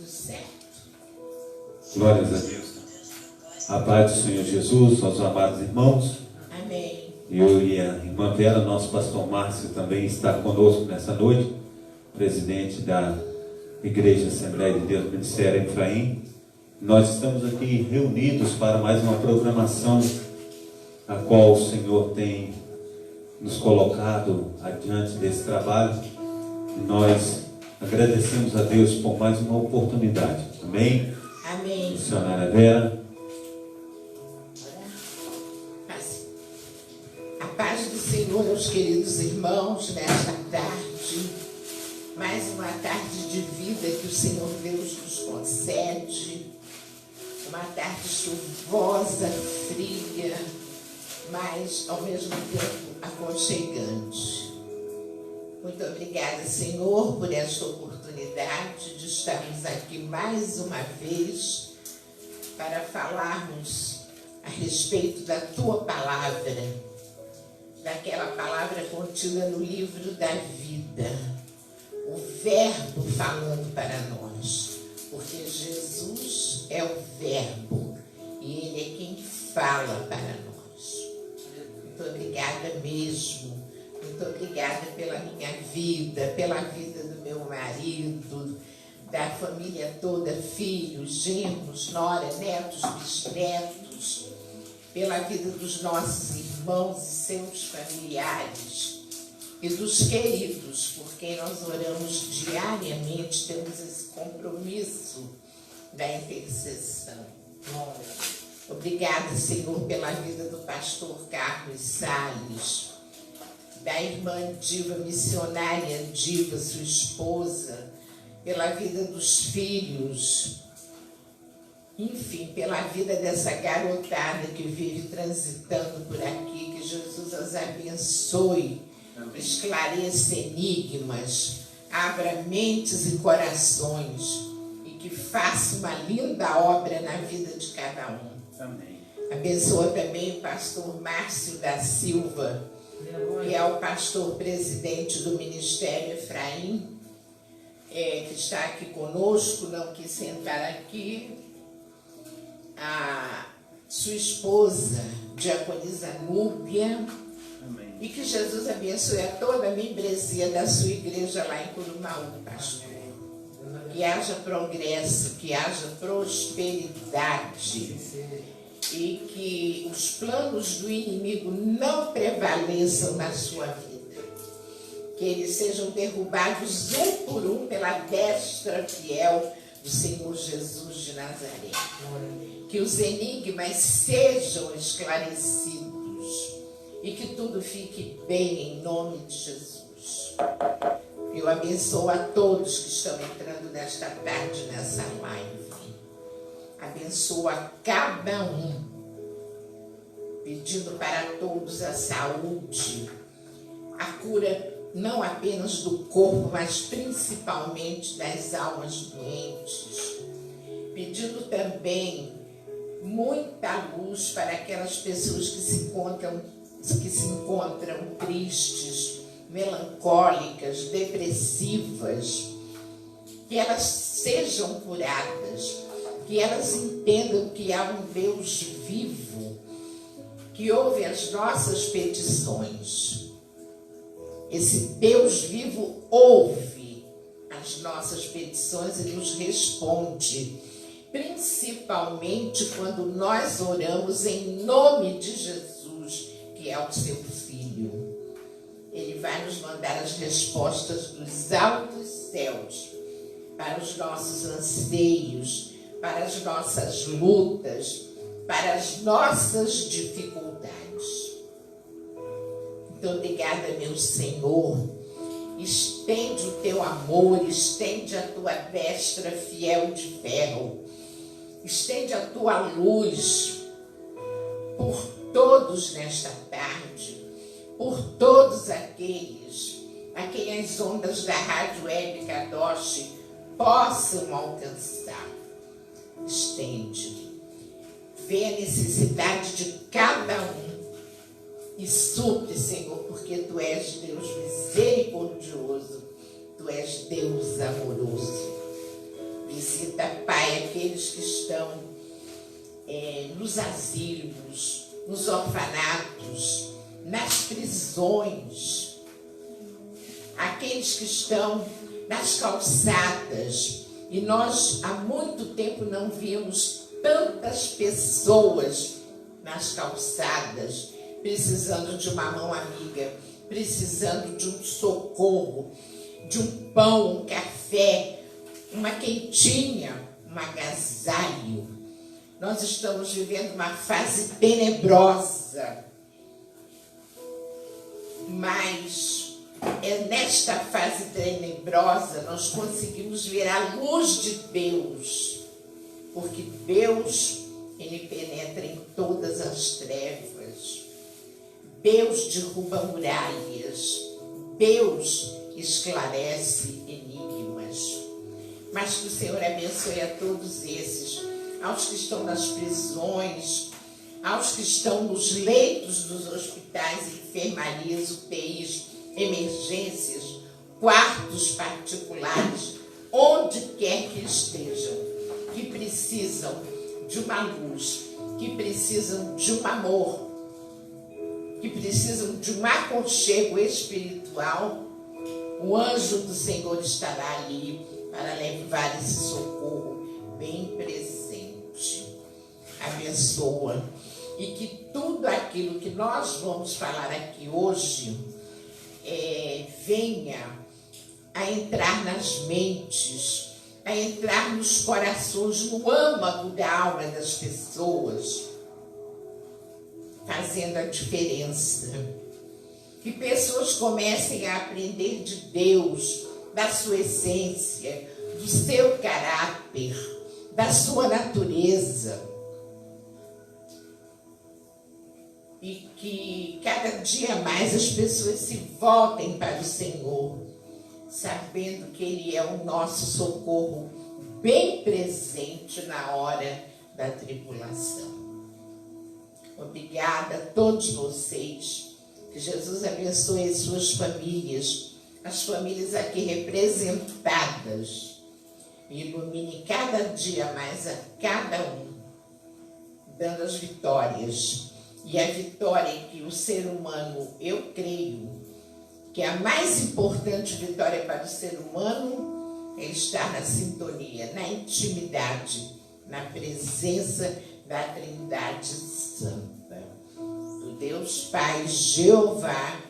Tudo certo? Glórias a Deus. A paz do Senhor Jesus, aos amados irmãos. Amém. Eu e a irmã Vera, nosso pastor Márcio também está conosco nessa noite, presidente da Igreja Assembleia de Deus Ministério Efraim. Nós estamos aqui reunidos para mais uma programação a qual o Senhor tem nos colocado adiante desse trabalho. E nós agradecemos a Deus por mais uma oportunidade. Amém? Amém. Missionária Vera. A paz do Senhor aos queridos irmãos nesta tarde. Mais uma tarde de vida que o Senhor Deus nos concede. Uma tarde chuvosa, fria, mas ao mesmo tempo aconchegante. Muito obrigada, Senhor, por esta oportunidade de estarmos aqui mais uma vez para falarmos a respeito da Tua palavra, daquela palavra contida no livro da vida, o Verbo falando para nós, porque Jesus é o Verbo e Ele é quem fala para nós. Muito obrigada mesmo. Muito obrigada pela minha vida, pela vida do meu marido, da família toda, filhos, genros, nora, netos, bisnetos, pela vida dos nossos irmãos e seus familiares e dos queridos, por quem nós oramos diariamente, temos esse compromisso da intercessão. Obrigada, Senhor, pela vida do pastor Carlos Salles, da irmã Diva, missionária Diva, sua esposa, pela vida dos filhos, enfim, pela vida dessa garotada que vive transitando por aqui, que Jesus as abençoe, esclareça enigmas, abra mentes e corações e que faça uma linda obra na vida de cada um. Amém. Abençoa também o pastor Márcio da Silva, que é o pastor presidente do Ministério Efraim, que está aqui conosco, não quis sentar aqui. A sua esposa, diaconisa Núbia. Amém. E que Jesus abençoe a toda a membresia da sua igreja lá em Curumaú, pastor. Que haja progresso, que haja prosperidade. E que os planos do inimigo não prevaleçam na sua vida. Que eles sejam derrubados um por um pela destra fiel do Senhor Jesus de Nazaré. Que os enigmas sejam esclarecidos e que tudo fique bem em nome de Jesus. Eu abençoo a todos que estão entrando nesta tarde nessa live. Abençoa a cada um, pedindo para todos a saúde, a cura não apenas do corpo, mas principalmente das almas doentes, pedindo também muita luz para aquelas pessoas que se encontram tristes, melancólicas, depressivas, que elas sejam curadas, que elas entendam que há um Deus vivo, que ouve as nossas petições. Esse Deus vivo ouve as nossas petições e nos responde, principalmente quando nós oramos em nome de Jesus, que é o seu Filho. Ele vai nos mandar as respostas dos altos céus para os nossos anseios, para as nossas lutas, para as nossas dificuldades. Então, obrigada, meu Senhor. Estende o teu amor, estende a tua destra fiel de ferro, estende a tua luz por todos nesta tarde, por todos aqueles a quem as ondas da Rádio Web Kadosh possam alcançar. Estende, vê a necessidade de cada um e supre, Senhor, porque Tu és Deus misericordioso, Tu és Deus amoroso. Visita, Pai, aqueles que estão nos asilos, nos orfanatos, nas prisões, aqueles que estão nas calçadas. E nós há muito tempo não vimos tantas pessoas nas calçadas, precisando de uma mão amiga, precisando de um socorro, de um pão, um café, uma quentinha, um agasalho. Nós estamos vivendo uma fase tenebrosa, mas nesta fase tenebrosa nós conseguimos ver a luz de Deus, porque Deus, Ele penetra em todas as trevas. Deus derruba muralhas, Deus esclarece enigmas. Mas que o Senhor abençoe a todos esses, aos que estão nas prisões, aos que estão nos leitos dos hospitais, enfermarias, UTIs, emergências, quartos particulares, onde quer que estejam, que precisam de uma luz, que precisam de um amor, que precisam de um aconchego espiritual. O anjo do Senhor estará ali para levar esse socorro bem presente. Abençoa. E que tudo aquilo que nós vamos falar aqui hoje venha a entrar nas mentes, a entrar nos corações, no âmago da alma das pessoas, fazendo a diferença. Que pessoas comecem a aprender de Deus, da sua essência, do seu caráter, da sua natureza. E que cada dia mais as pessoas se voltem para o Senhor, sabendo que Ele é o nosso socorro bem presente na hora da tribulação. Obrigada a todos vocês. Que Jesus abençoe as suas famílias, as famílias aqui representadas. E ilumine cada dia mais a cada um, dando as vitórias. E a vitória que o ser humano, eu creio, que a mais importante vitória para o ser humano é estar na sintonia, na intimidade, na presença da Trindade Santa. Do Deus Pai, Jeová,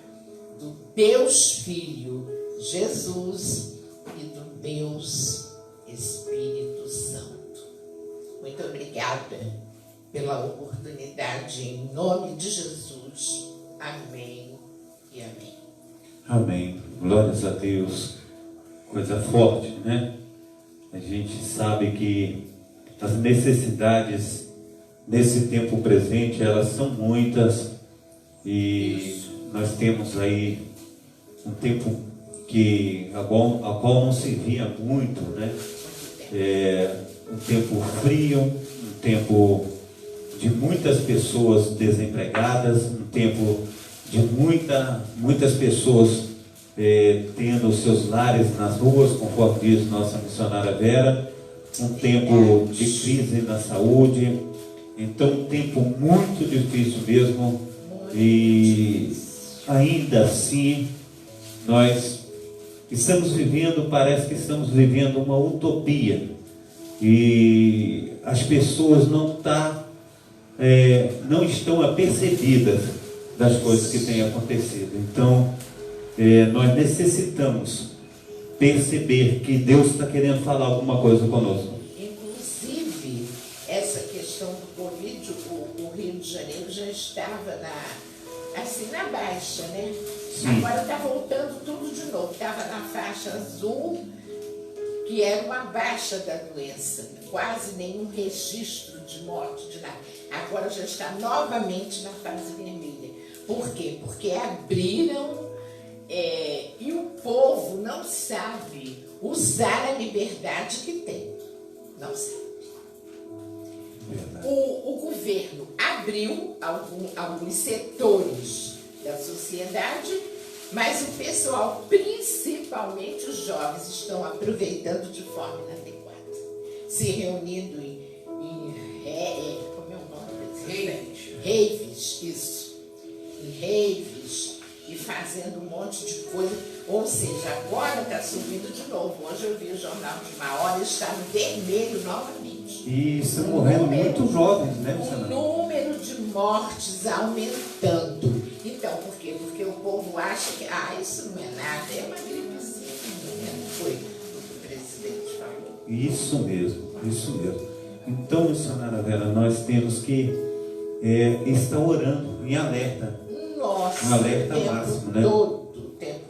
do Deus Filho, Jesus, e do Deus Espírito Santo. Muito obrigada pela oportunidade, em nome de Jesus. Amém e amém. Amém. Glórias a Deus. Coisa forte, né? A gente sabe que as necessidades nesse tempo presente, elas são muitas, e nós temos aí um tempo a qual não se via muito, né? Um tempo frio, um tempo de muitas pessoas desempregadas, um tempo de muitas pessoas tendo os seus lares nas ruas, conforme diz nossa missionária Vera, um tempo de crise na saúde. Então, um tempo muito difícil mesmo, e ainda assim nós estamos vivendo, parece que estamos vivendo uma utopia, e as pessoas não estão apercebidas das coisas que têm acontecido. Então, nós necessitamos perceber que Deus está querendo falar alguma coisa conosco. Inclusive, essa questão do Covid, o Rio de Janeiro já estava na baixa, né? Sim. Agora está voltando tudo de novo. Estava na faixa azul, que era uma baixa da doença, quase nenhum registro de morte, de nada. Agora já está novamente na fase vermelha. Por quê? Porque abriram e o povo não sabe usar a liberdade que tem. Não sabe. O governo abriu alguns setores da sociedade, mas o pessoal, principalmente os jovens, estão aproveitando de forma inadequada. se reunindo como é o nome? Raves, isso. Em raves e fazendo um monte de coisa. Ou seja, agora está subindo de novo. Hoje eu vi o jornal de uma hora e está no vermelho novamente. E estão morrendo muito jovens, né, missionária? O número de mortes aumentando. Então, por quê? Porque o povo acha que isso não é nada, é uma gripezinha. Foi o que o presidente falou. Isso mesmo, isso mesmo. Então, missionária Vera, nós temos que estar orando em alerta. Nossa, um alerta máximo, né? O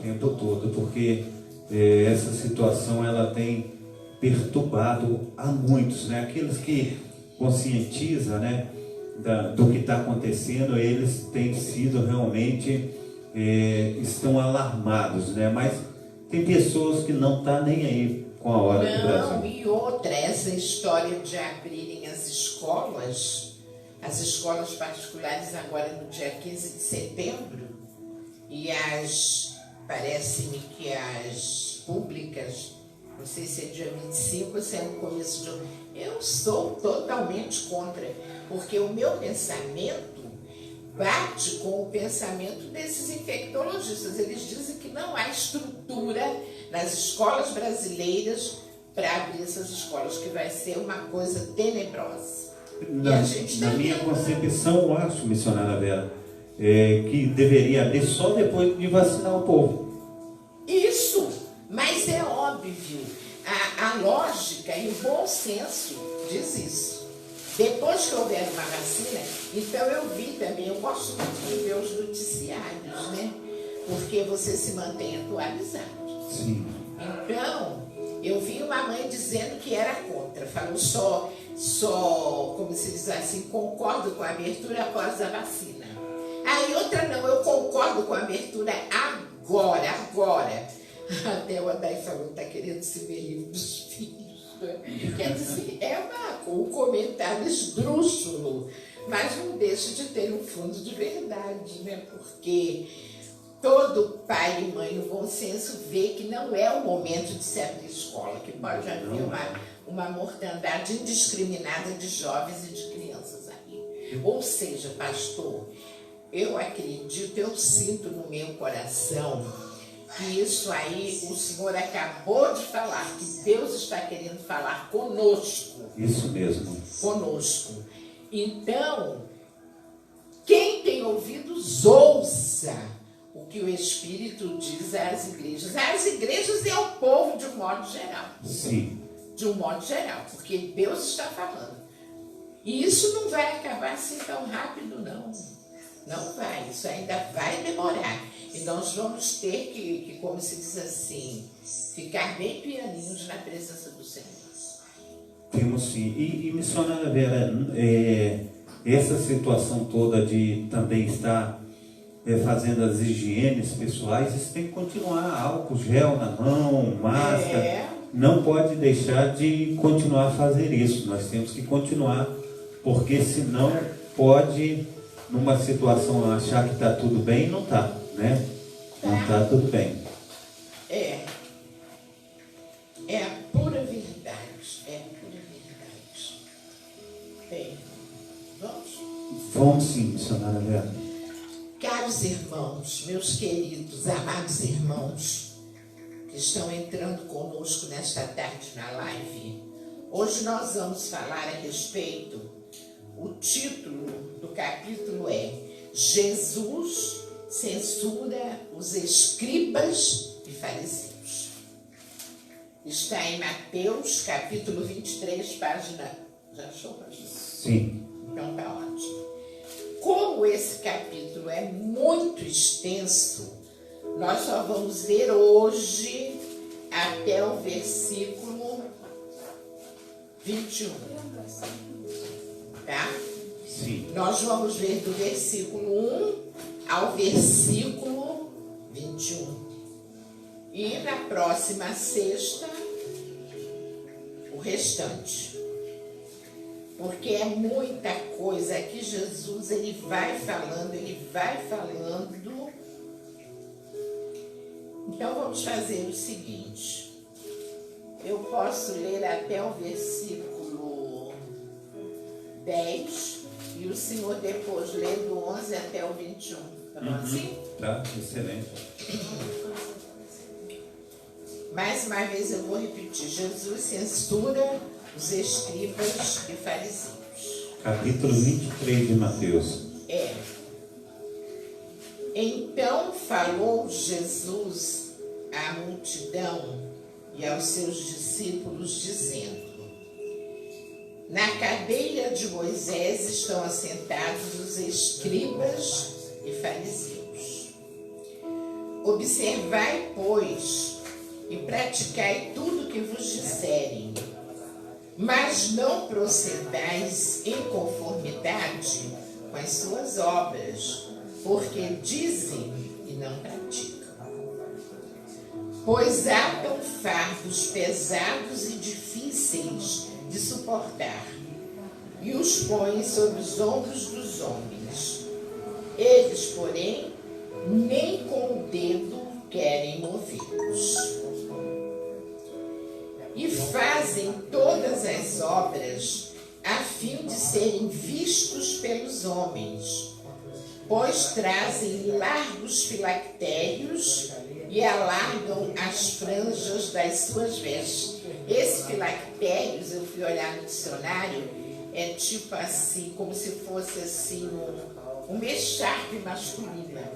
tempo todo, porque essa situação ela tem perturbado a muitos, né? Aqueles que conscientizam, né, do que está acontecendo, eles têm sido realmente, estão alarmados, né? Mas tem pessoas que não estão nem aí com a hora do Brasil. Não, e outra, essa história de abrirem as escolas particulares agora no dia 15 de setembro, e parece-me que as públicas, não sei se é dia 25 ou se é no começo de outubro, eu sou totalmente contra, porque o meu pensamento bate com o pensamento desses infectologistas. Eles dizem que não há estrutura nas escolas brasileiras para abrir essas escolas, que vai ser uma coisa tenebrosa. Na minha concepção, eu acho, missionária Vera, que deveria abrir só depois de vacinar o povo. Isso, mas é óbvio, a lógica e o bom senso diz isso. Depois que houver uma vacina, então eu vi também, eu gosto muito de ver os noticiários, né? Porque você se mantém atualizado. Sim. Então, eu vi uma mãe dizendo que era contra, falou só, como se diz assim, concordo com a abertura após a vacina. Aí outra não, eu concordo com a abertura agora. Até o Adai falou, está querendo se ver livre dos filhos. Quer dizer, um comentário esdrúxulo, mas não deixa de ter um fundo de verdade, né? Porque todo pai e mãe, no bom senso, vê que não é o momento de se abrir escola, que pode haver uma mortandade indiscriminada de jovens e de crianças aí. Ou seja, pastor, eu acredito, eu sinto no meu coração que isso aí, o Senhor acabou de falar, que Deus está querendo falar conosco. Isso mesmo. Conosco. Então, quem tem ouvidos, ouça o que o Espírito diz às igrejas. As igrejas é o povo de um modo geral. Sim. De um modo geral, porque Deus está falando. E isso não vai acabar assim tão rápido, não. Não vai, isso ainda vai demorar. E nós vamos ter que, como se diz assim, ficar bem pianinhos na presença do Senhor. Temos sim. E missionária Vera, essa situação toda de também estar fazendo as higienes pessoais, isso tem que continuar. Álcool gel na mão, máscara. Não pode deixar de continuar a fazer isso. Nós temos que continuar, porque senão pode, numa situação, achar que está tudo bem e não está, né? Não está tudo bem. É a pura verdade. É a pura verdade. Bem, vamos? Vamos sim, missionária Vera. Caros irmãos, meus queridos, amados irmãos, que estão entrando conosco nesta tarde na live, hoje nós vamos falar a respeito, o título do capítulo é Jesus censura os escribas e fariseus. Está em Mateus, capítulo 23, página... Já achou, pastor? Sim. Então está ótimo. Como esse capítulo é muito extenso, nós só vamos ler hoje até o versículo 21. Tá? Sim. Nós vamos ver do versículo 1 ao versículo 21. E na próxima sexta, o restante. Porque é muita coisa que Jesus ele vai falando. Então vamos fazer o seguinte. Eu posso ler até o versículo 10 e o senhor depois lê do 11 até o 21. Tá bom assim? Tá, excelente. Mais uma vez eu vou repetir. Jesus censura os escribas e fariseus. Capítulo 23 de Mateus. Então falou Jesus à multidão e aos seus discípulos, dizendo: na cadeira de Moisés estão assentados os escribas e fariseus. Observai, pois, e praticai tudo o que vos disserem, mas não procedais em conformidade com as suas obras, porque dizem e não praticam. Pois atam fardos pesados e difíceis de suportar, e os põem sobre os ombros dos homens. Eles, porém, nem com o dedo querem movê-los. E fazem todas as obras a fim de serem vistos pelos homens, pois trazem largos filactérios e alargam as franjas das suas vestes. Esse filactérios, eu fui olhar no dicionário, é tipo assim, como se fosse assim uma echarpe masculina,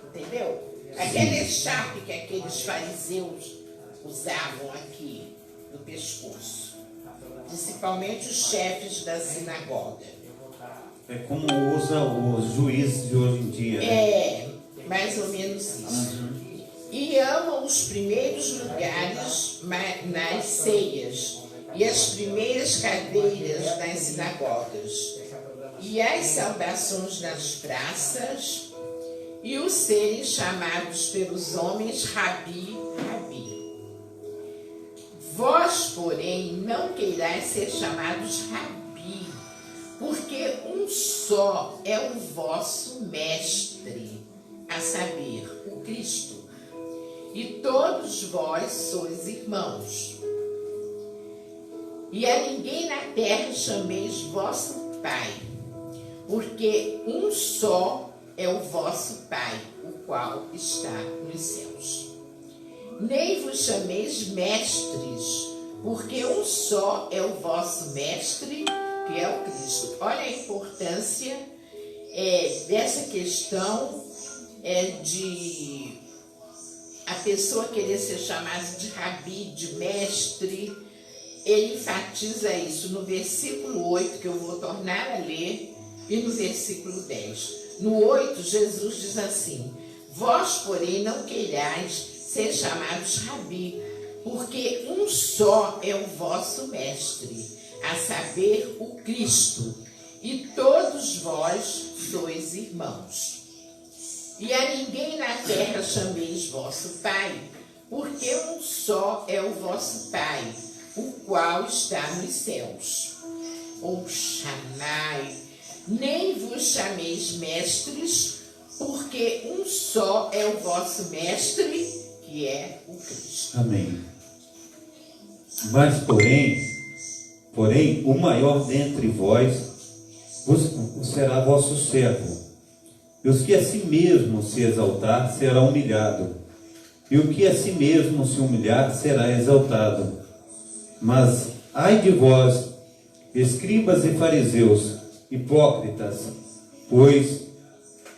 entendeu? Aquela echarpe que aqueles fariseus usavam aqui no pescoço, principalmente os chefes da sinagoga. É como usa os juízes de hoje em dia, né? É, mais ou menos isso. E amam os primeiros lugares nas ceias e as primeiras cadeiras nas sinagogas e as saudações nas praças e os serem chamados pelos homens Rabi, Rabi. Vós, porém, não queirais ser chamados Rabi, porque um só é o vosso mestre, a saber, o Cristo. E todos vós sois irmãos. E a ninguém na terra chameis vosso Pai, porque um só é o vosso Pai, o qual está nos céus. Nem vos chameis mestres, porque um só é o vosso mestre, que é o Cristo. Olha a importância dessa questão de a pessoa querer ser chamada de rabi, de mestre. Ele enfatiza isso no versículo 8, que eu vou tornar a ler, e no versículo 10. No 8, Jesus diz assim: vós, porém, não queirais ser chamados rabi, porque um só é o vosso mestre, a saber, o Cristo, e todos vós sois irmãos. E a ninguém na terra chameis vosso Pai, porque um só é o vosso Pai, o qual está nos céus. Ou chamai, nem vos chameis mestres, porque um só é o vosso mestre, que é o Cristo. Amém. Mas, porém, o maior dentre vós será vosso servo. E os que a si mesmo se exaltar será humilhado, e o que a si mesmo se humilhar será exaltado. Mas ai de vós, escribas e fariseus, hipócritas, pois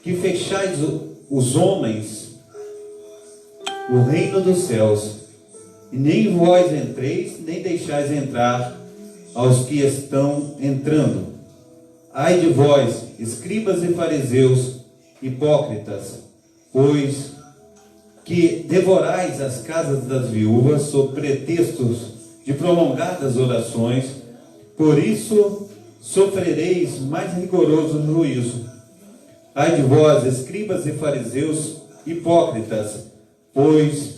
que fechais os homens o reino dos céus, e nem vós entreis, nem deixais entrar aos que estão entrando. Ai de vós, escribas e fariseus, hipócritas, pois que devorais as casas das viúvas sob pretextos de prolongadas orações, por isso sofrereis mais rigoroso juízo. Ai de vós, escribas e fariseus, hipócritas, pois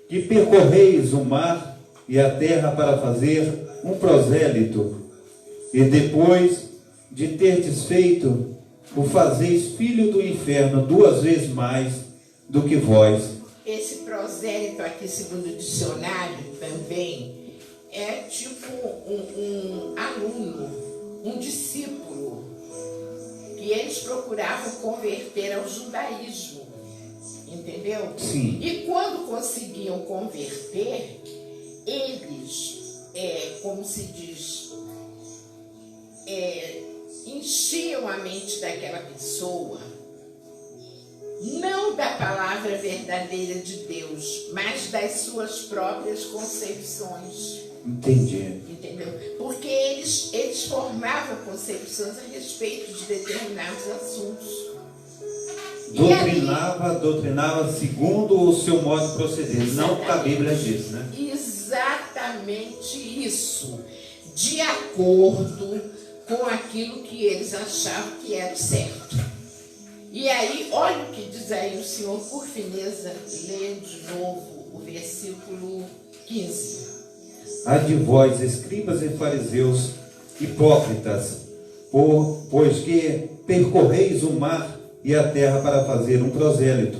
que percorreis o mar e a terra para fazer um prosélito, e depois de terdes feito, o fazeis filho do inferno 2 vezes mais do que vós. Esse prosélito aqui, segundo o dicionário, também é tipo um aluno um discípulo que eles procuravam converter ao judaísmo, entendeu? Sim. E quando conseguiam converter, eles, como se diz, enchiam a mente daquela pessoa, não da palavra verdadeira de Deus, mas das suas próprias concepções. Entendi. Entendeu? Porque eles formavam concepções a respeito de determinados assuntos. Doutrinava segundo o seu modo de proceder, não o que a Bíblia diz, né? Exatamente isso. De acordo com aquilo que eles achavam que era certo. E aí, olha o que diz aí o Senhor, por fineza, lê de novo o versículo 15. Ai de vós, escribas e fariseus, hipócritas, pois que percorreis o mar e a terra para fazer um prosélito,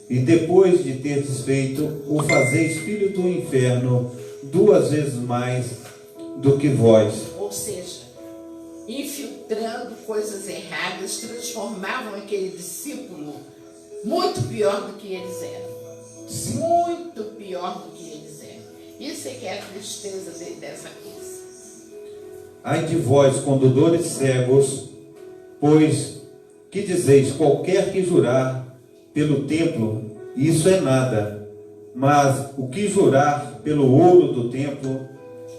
e depois de terdes feito, o fazeis filho do inferno 2 vezes mais do que vós. Ou seja, infiltrando coisas erradas, transformavam aquele discípulo muito pior do que eles eram. Muito pior do que eles eram. Isso é que é a tristeza dessa coisa. Ai de vós, condutores cegos, pois que dizeis, qualquer que jurar pelo templo, isso é nada, mas o que jurar pelo ouro do templo,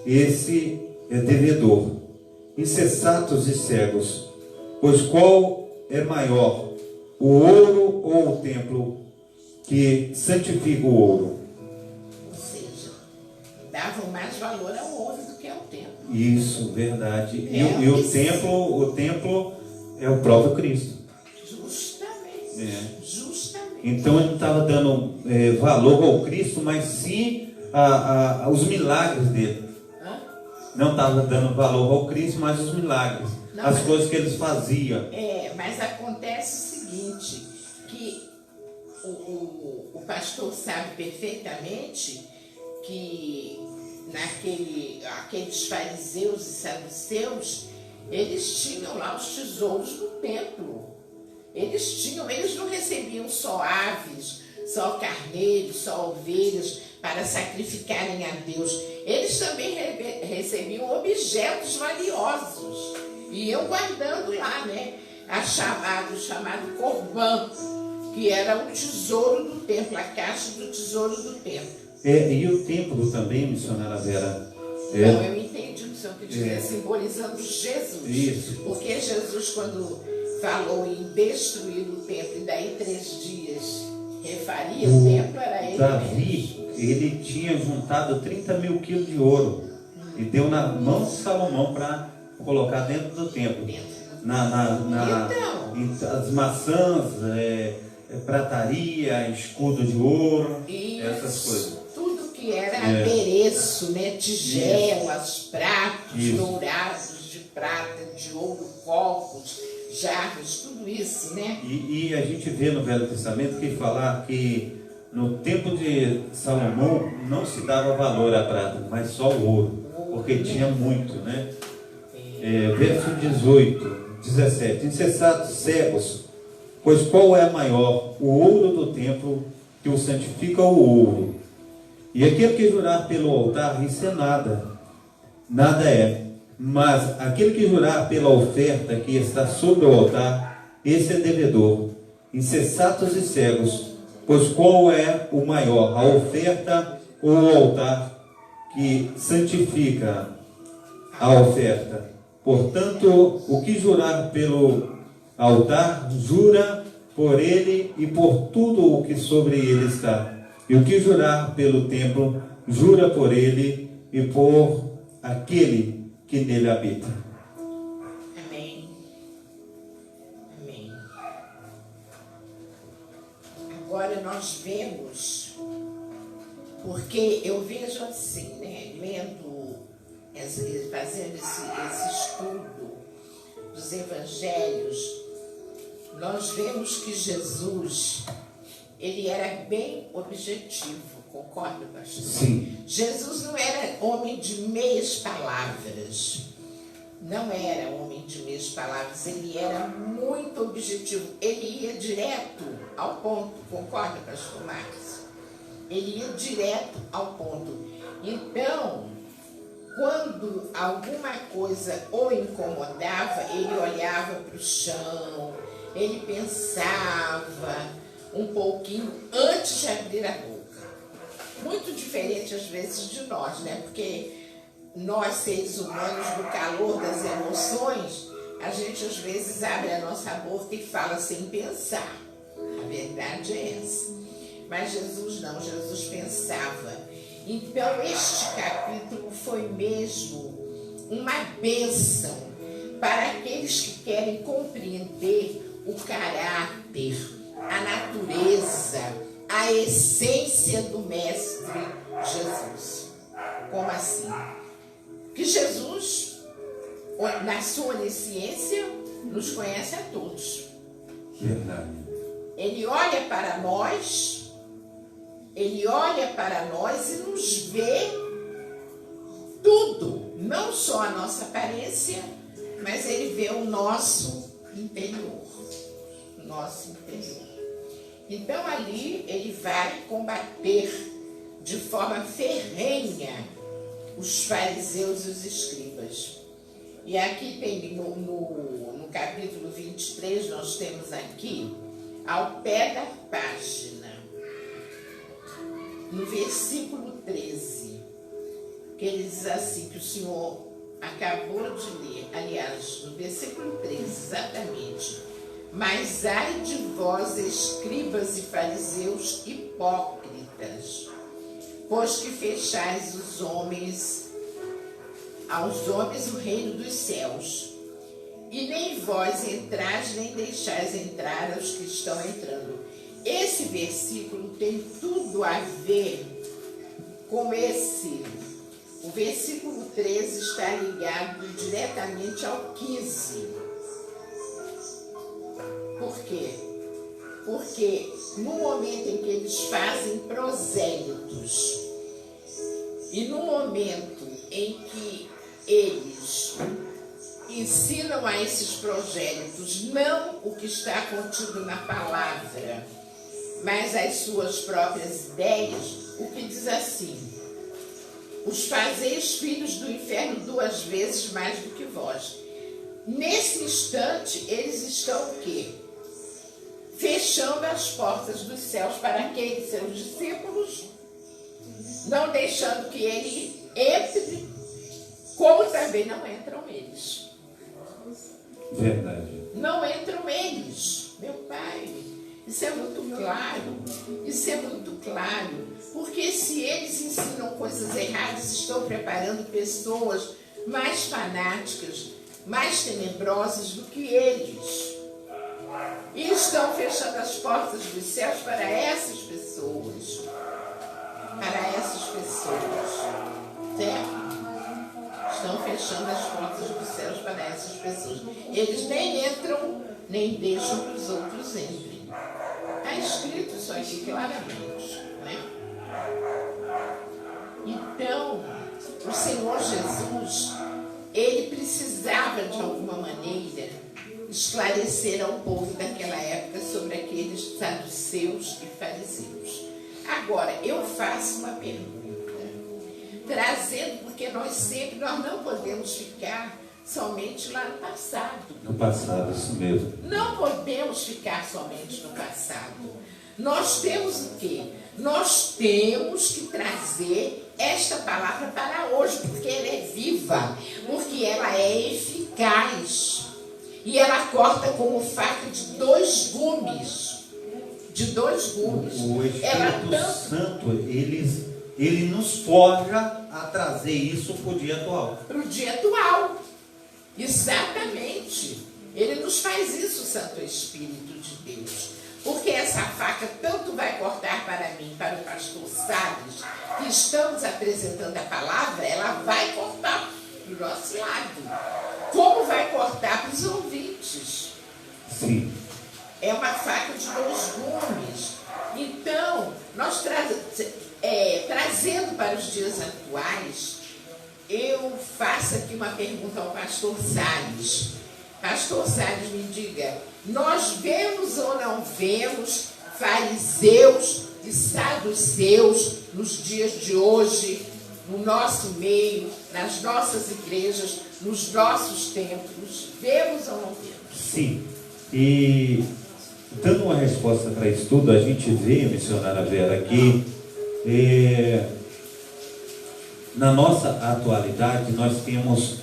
esse é devedor. Insensatos e cegos, pois qual é maior, o ouro ou o templo que santifica o ouro? Ou seja, davam mais valor ao ouro do que ao templo. Isso, verdade. E o templo é o próprio Cristo. Justamente. Justamente. Então ele não estava dando valor ao Cristo, mas sim aos milagres dele. Não estava dando valor ao Cristo, mas os milagres, as coisas que eles faziam. Mas acontece o seguinte, que o pastor sabe perfeitamente que aqueles fariseus e saduceus, eles tinham lá os tesouros do templo. Eles não recebiam só aves, só carneiros, só ovelhas para sacrificarem a Deus. Eles também recebiam objetos valiosos. E iam guardando lá, né? O chamado corban, que era o tesouro do templo, a caixa do tesouro do templo. E o templo também, missionária Vera? Não, eu entendi o que o senhor quis dizer, simbolizando Jesus. Isso. Porque Jesus, quando falou em destruir o templo e daí 3 dias refaria o templo, era ele Davi, ele tinha juntado 30 mil quilos de ouro e deu na mão de Salomão para colocar dentro do templo. As maçãs, prataria, escudo de ouro, essas coisas. Tudo que era adereço, né? Tigelas, pratos dourados de prata, de ouro, copos, jarros, tudo isso, né? E a gente vê no Velho Testamento que falar que no tempo de Salomão não se dava valor à prata, mas só o ouro, porque tinha muito, né? Verso 17: insensatos cegos, pois qual é maior, o ouro do templo que o santifica o ouro? E aquele que jurar pelo altar, isso é nada, nada é. Mas aquele que jurar pela oferta que está sobre o altar, esse é devedor. Insensatos e cegos, pois qual é o maior, a oferta ou o altar que santifica a oferta? Portanto, o que jurar pelo altar, jura por ele e por tudo o que sobre ele está. E o que jurar pelo templo, jura por ele e por aquele que nele habita. Amém. Amém. Agora nós vemos, porque eu vejo assim, né, fazendo esse estudo dos evangelhos, nós vemos que Jesus, ele era bem objetivo. Concorda, pastor? Sim. Jesus não era homem de meias palavras. não era homem de meias palavras, ele era muito objetivo, ele ia direto ao ponto, concorda, pastor Marcos? Ele ia direto ao ponto. Então, quando alguma coisa o incomodava, ele olhava para o chão, ele pensava um pouquinho antes de abrir a boca. Muito diferente às vezes de nós, né? Porque nós, seres humanos, no calor das emoções, a gente às vezes abre a nossa boca e fala sem pensar. A verdade é essa. Mas Jesus não, Jesus pensava. Então este capítulo foi mesmo uma bênção para aqueles que querem compreender o caráter, a natureza, a essência do Mestre Jesus. Como assim? Que Jesus, na sua onisciência, nos conhece a todos. Verdade. Ele olha para nós, ele olha para nós e nos vê tudo, não só a nossa aparência, mas ele vê o nosso interior. O nosso interior. Então ali ele vai combater de forma ferrenha os fariseus e os escribas. E aqui tem no capítulo 23, nós temos aqui, ao pé da página, no versículo 13, que ele diz assim, que o Senhor acabou de ler, aliás, no versículo 13, exatamente: mas ai de vós, escribas e fariseus hipócritas, pois que fechais aos homens o reino dos céus, e nem vós entrais, nem deixais entrar os que estão entrando. Esse versículo tem tudo a ver com esse. O versículo 13 está ligado diretamente ao 15. Por quê? Porque no momento em que eles fazem prosélitos e no momento em que eles ensinam a esses prosélitos não o que está contido na palavra, mas as suas próprias ideias, o que diz assim: os fazeis filhos do inferno 2 vezes mais do que vós. Nesse instante, eles estão o quê? Fechando as portas dos céus para aqueles seus discípulos, não deixando que ele entre, como também não entram eles. Verdade. Não entram eles, meu Pai. Isso é muito claro. Isso é muito claro. Porque se eles ensinam coisas erradas, estão preparando pessoas mais fanáticas, mais tenebrosas do que eles. E estão fechando as portas dos céus para essas pessoas. Para essas pessoas. Certo? Estão fechando as portas dos céus para essas pessoas. Eles nem entram, nem deixam que os outros entrem. Está escrito isso aqui claramente, né? Então, o Senhor Jesus, ele precisava de alguma maneira esclarecer ao povo daquela época sobre aqueles saduceus e fariseus. Agora, eu faço uma pergunta, trazendo, porque nós não podemos ficar somente lá no passado. No passado, isso mesmo. Não podemos ficar somente no passado. Nós temos o quê? Nós temos que trazer esta palavra para hoje, porque ela é viva, porque ela é eficaz. E ela corta como faca de 2 gumes. De 2 gumes. O Espírito Santo, ele nos forja a trazer isso para o dia atual. Para o dia atual. Exatamente. Ele nos faz isso, Santo Espírito de Deus. Porque essa faca tanto vai cortar para mim, para o pastor Salles, que estamos apresentando a palavra, ela vai cortar para o nosso lado. Como vai cortar para os ouvintes. Sim. É uma faca de 2 gumes. Então, nós trazendo para os dias atuais, eu faço aqui uma pergunta ao pastor Salles. Pastor Salles, me diga, nós vemos ou não vemos fariseus e saduceus nos dias de hoje, no nosso meio, nas nossas igrejas, nos nossos templos? Vemos ou não vemos? Sim. E dando uma resposta para isso tudo, a gente vê, missionária Vera, que na nossa atualidade nós temos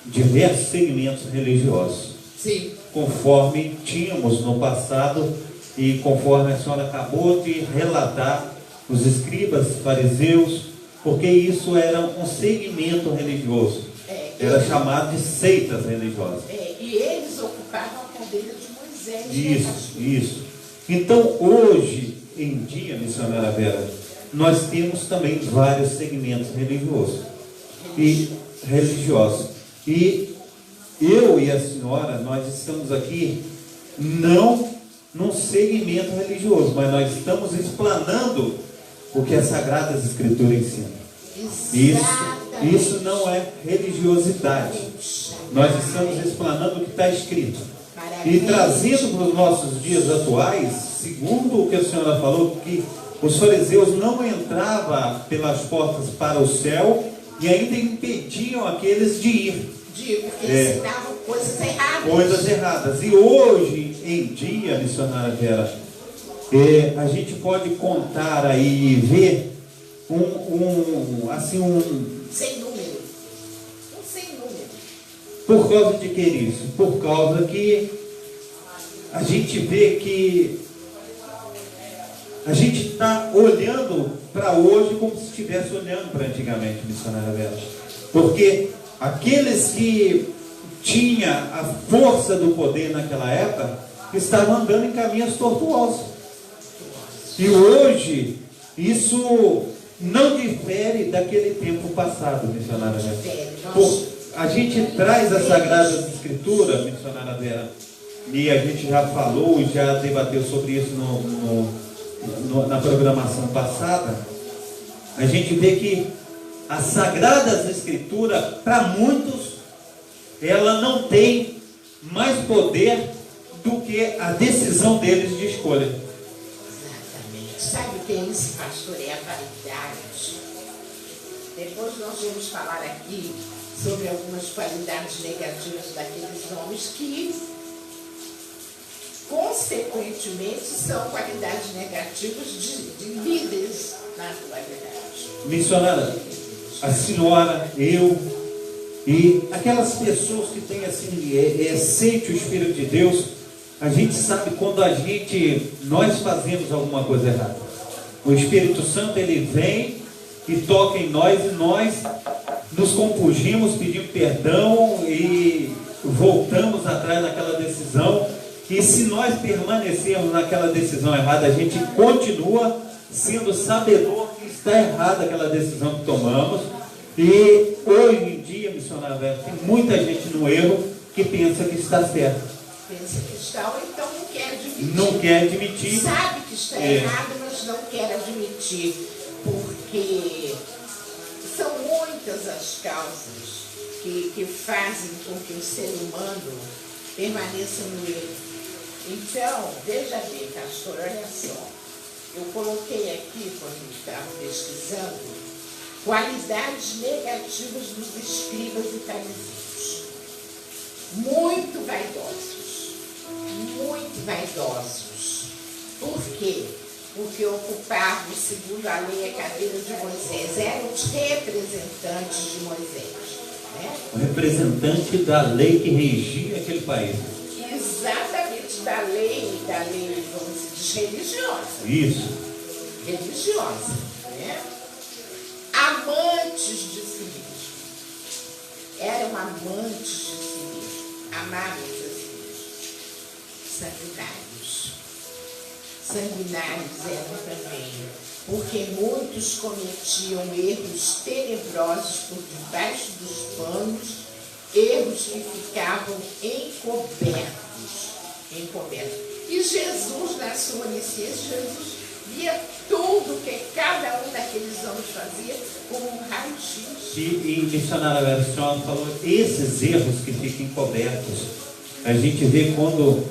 diversos segmentos religiosos. Sim. Conforme tínhamos no passado e conforme a senhora acabou de relatar, os escribas, fariseus, porque isso era um segmento religioso. Era chamado de seitas religiosas. E eles ocupavam a cadeira de Moisés. Isso. Então, hoje em dia, missionária Vera, nós temos também vários segmentos religiosos. E eu e a senhora, nós estamos aqui não num segmento religioso, mas nós estamos explanando o que as Sagradas Escrituras ensinam. Isso não é religiosidade. Nós estamos explanando o que está escrito. E trazendo para os nossos dias atuais, segundo o que a senhora falou, que os fariseus não entravam pelas portas para o céu e ainda impediam aqueles de ir. Porque ensinavam coisas erradas. Coisas erradas. E hoje em dia, missionária Vera, a gente pode contar aí e ver sem número. Por causa de que isso? Por causa que a gente vê que a gente está olhando para hoje como se estivesse olhando para antigamente, missionária Vera. Porque aqueles que tinham a força do poder naquela época estavam andando em caminhos tortuosos. E hoje isso não difere daquele tempo passado, missionária Vera. A gente traz as Sagradas Escrituras, missionária Vera, e a gente já falou e já debateu sobre isso na programação passada. A gente vê que as Sagradas Escrituras, para muitos, ela não tem mais poder do que a decisão deles de escolha. Exatamente. Sabe o que é isso, pastor? É a vaidade. Depois nós vamos falar aqui sobre algumas qualidades negativas daqueles homens que, consequentemente, são qualidades negativas de líderes na atualidade. Missionária, a senhora, eu e aquelas pessoas que têm assim, sente o Espírito de Deus, a gente sabe quando nós fazemos alguma coisa errada. O Espírito Santo, ele vem e toca em nós e nós nos compungimos, pedimos perdão e voltamos atrás daquela decisão. E se nós permanecermos naquela decisão errada, a gente continua sendo sabedor que está errada aquela decisão que tomamos. E hoje em dia, missionário Vera, tem muita gente no erro que pensa que está certo. Pensa que está, ou então não quer admitir. Não quer admitir. Sabe que está errado, mas não quer admitir. Porque são muitas as causas que fazem com que o ser humano permaneça no erro. Então, veja bem, pastor, olha só. Eu coloquei aqui, quando eu estava pesquisando, qualidades negativas dos escribas e fariseus. Muito vaidosos. Muito vaidosos. Por quê? Porque ocupavam, segundo a lei, a cadeira de Moisés. Eram os representantes de Moisés. Né? O representante da lei que regia aquele país. Exatamente, da lei, vamos dizer, religiosa. Isso. Religiosa, né? Amantes de si mesmo. Eram amantes de si mesmo. Amavam a si mesmo. Sanguinários. Sanguinários eram também, porque muitos cometiam erros tenebrosos por debaixo dos panos, erros que ficavam encobertos. E Jesus, na sua onisciência, Jesus via tudo que cada um daqueles homens fazia como um raio-x. E missionária Vera, a senhora falou esses erros que ficam encobertos. A gente vê quando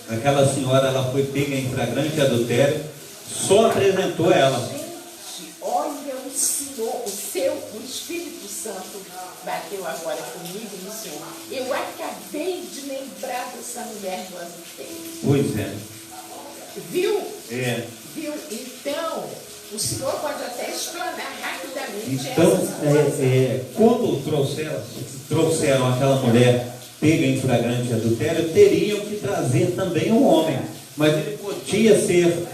aquela senhora ela foi pega em flagrante adultério, só apresentou ela. Gente, olha o Senhor, o Espírito Santo bateu agora comigo no Senhor. Eu acabei de lembrar dessa mulher do adultério. Pois é. Viu? É. Viu? Então, o Senhor pode até explanar rapidamente Então, essas coisas. quando trouxeram aquela mulher pega em flagrante adultério, teriam que trazer também um homem. Mas ele podia ser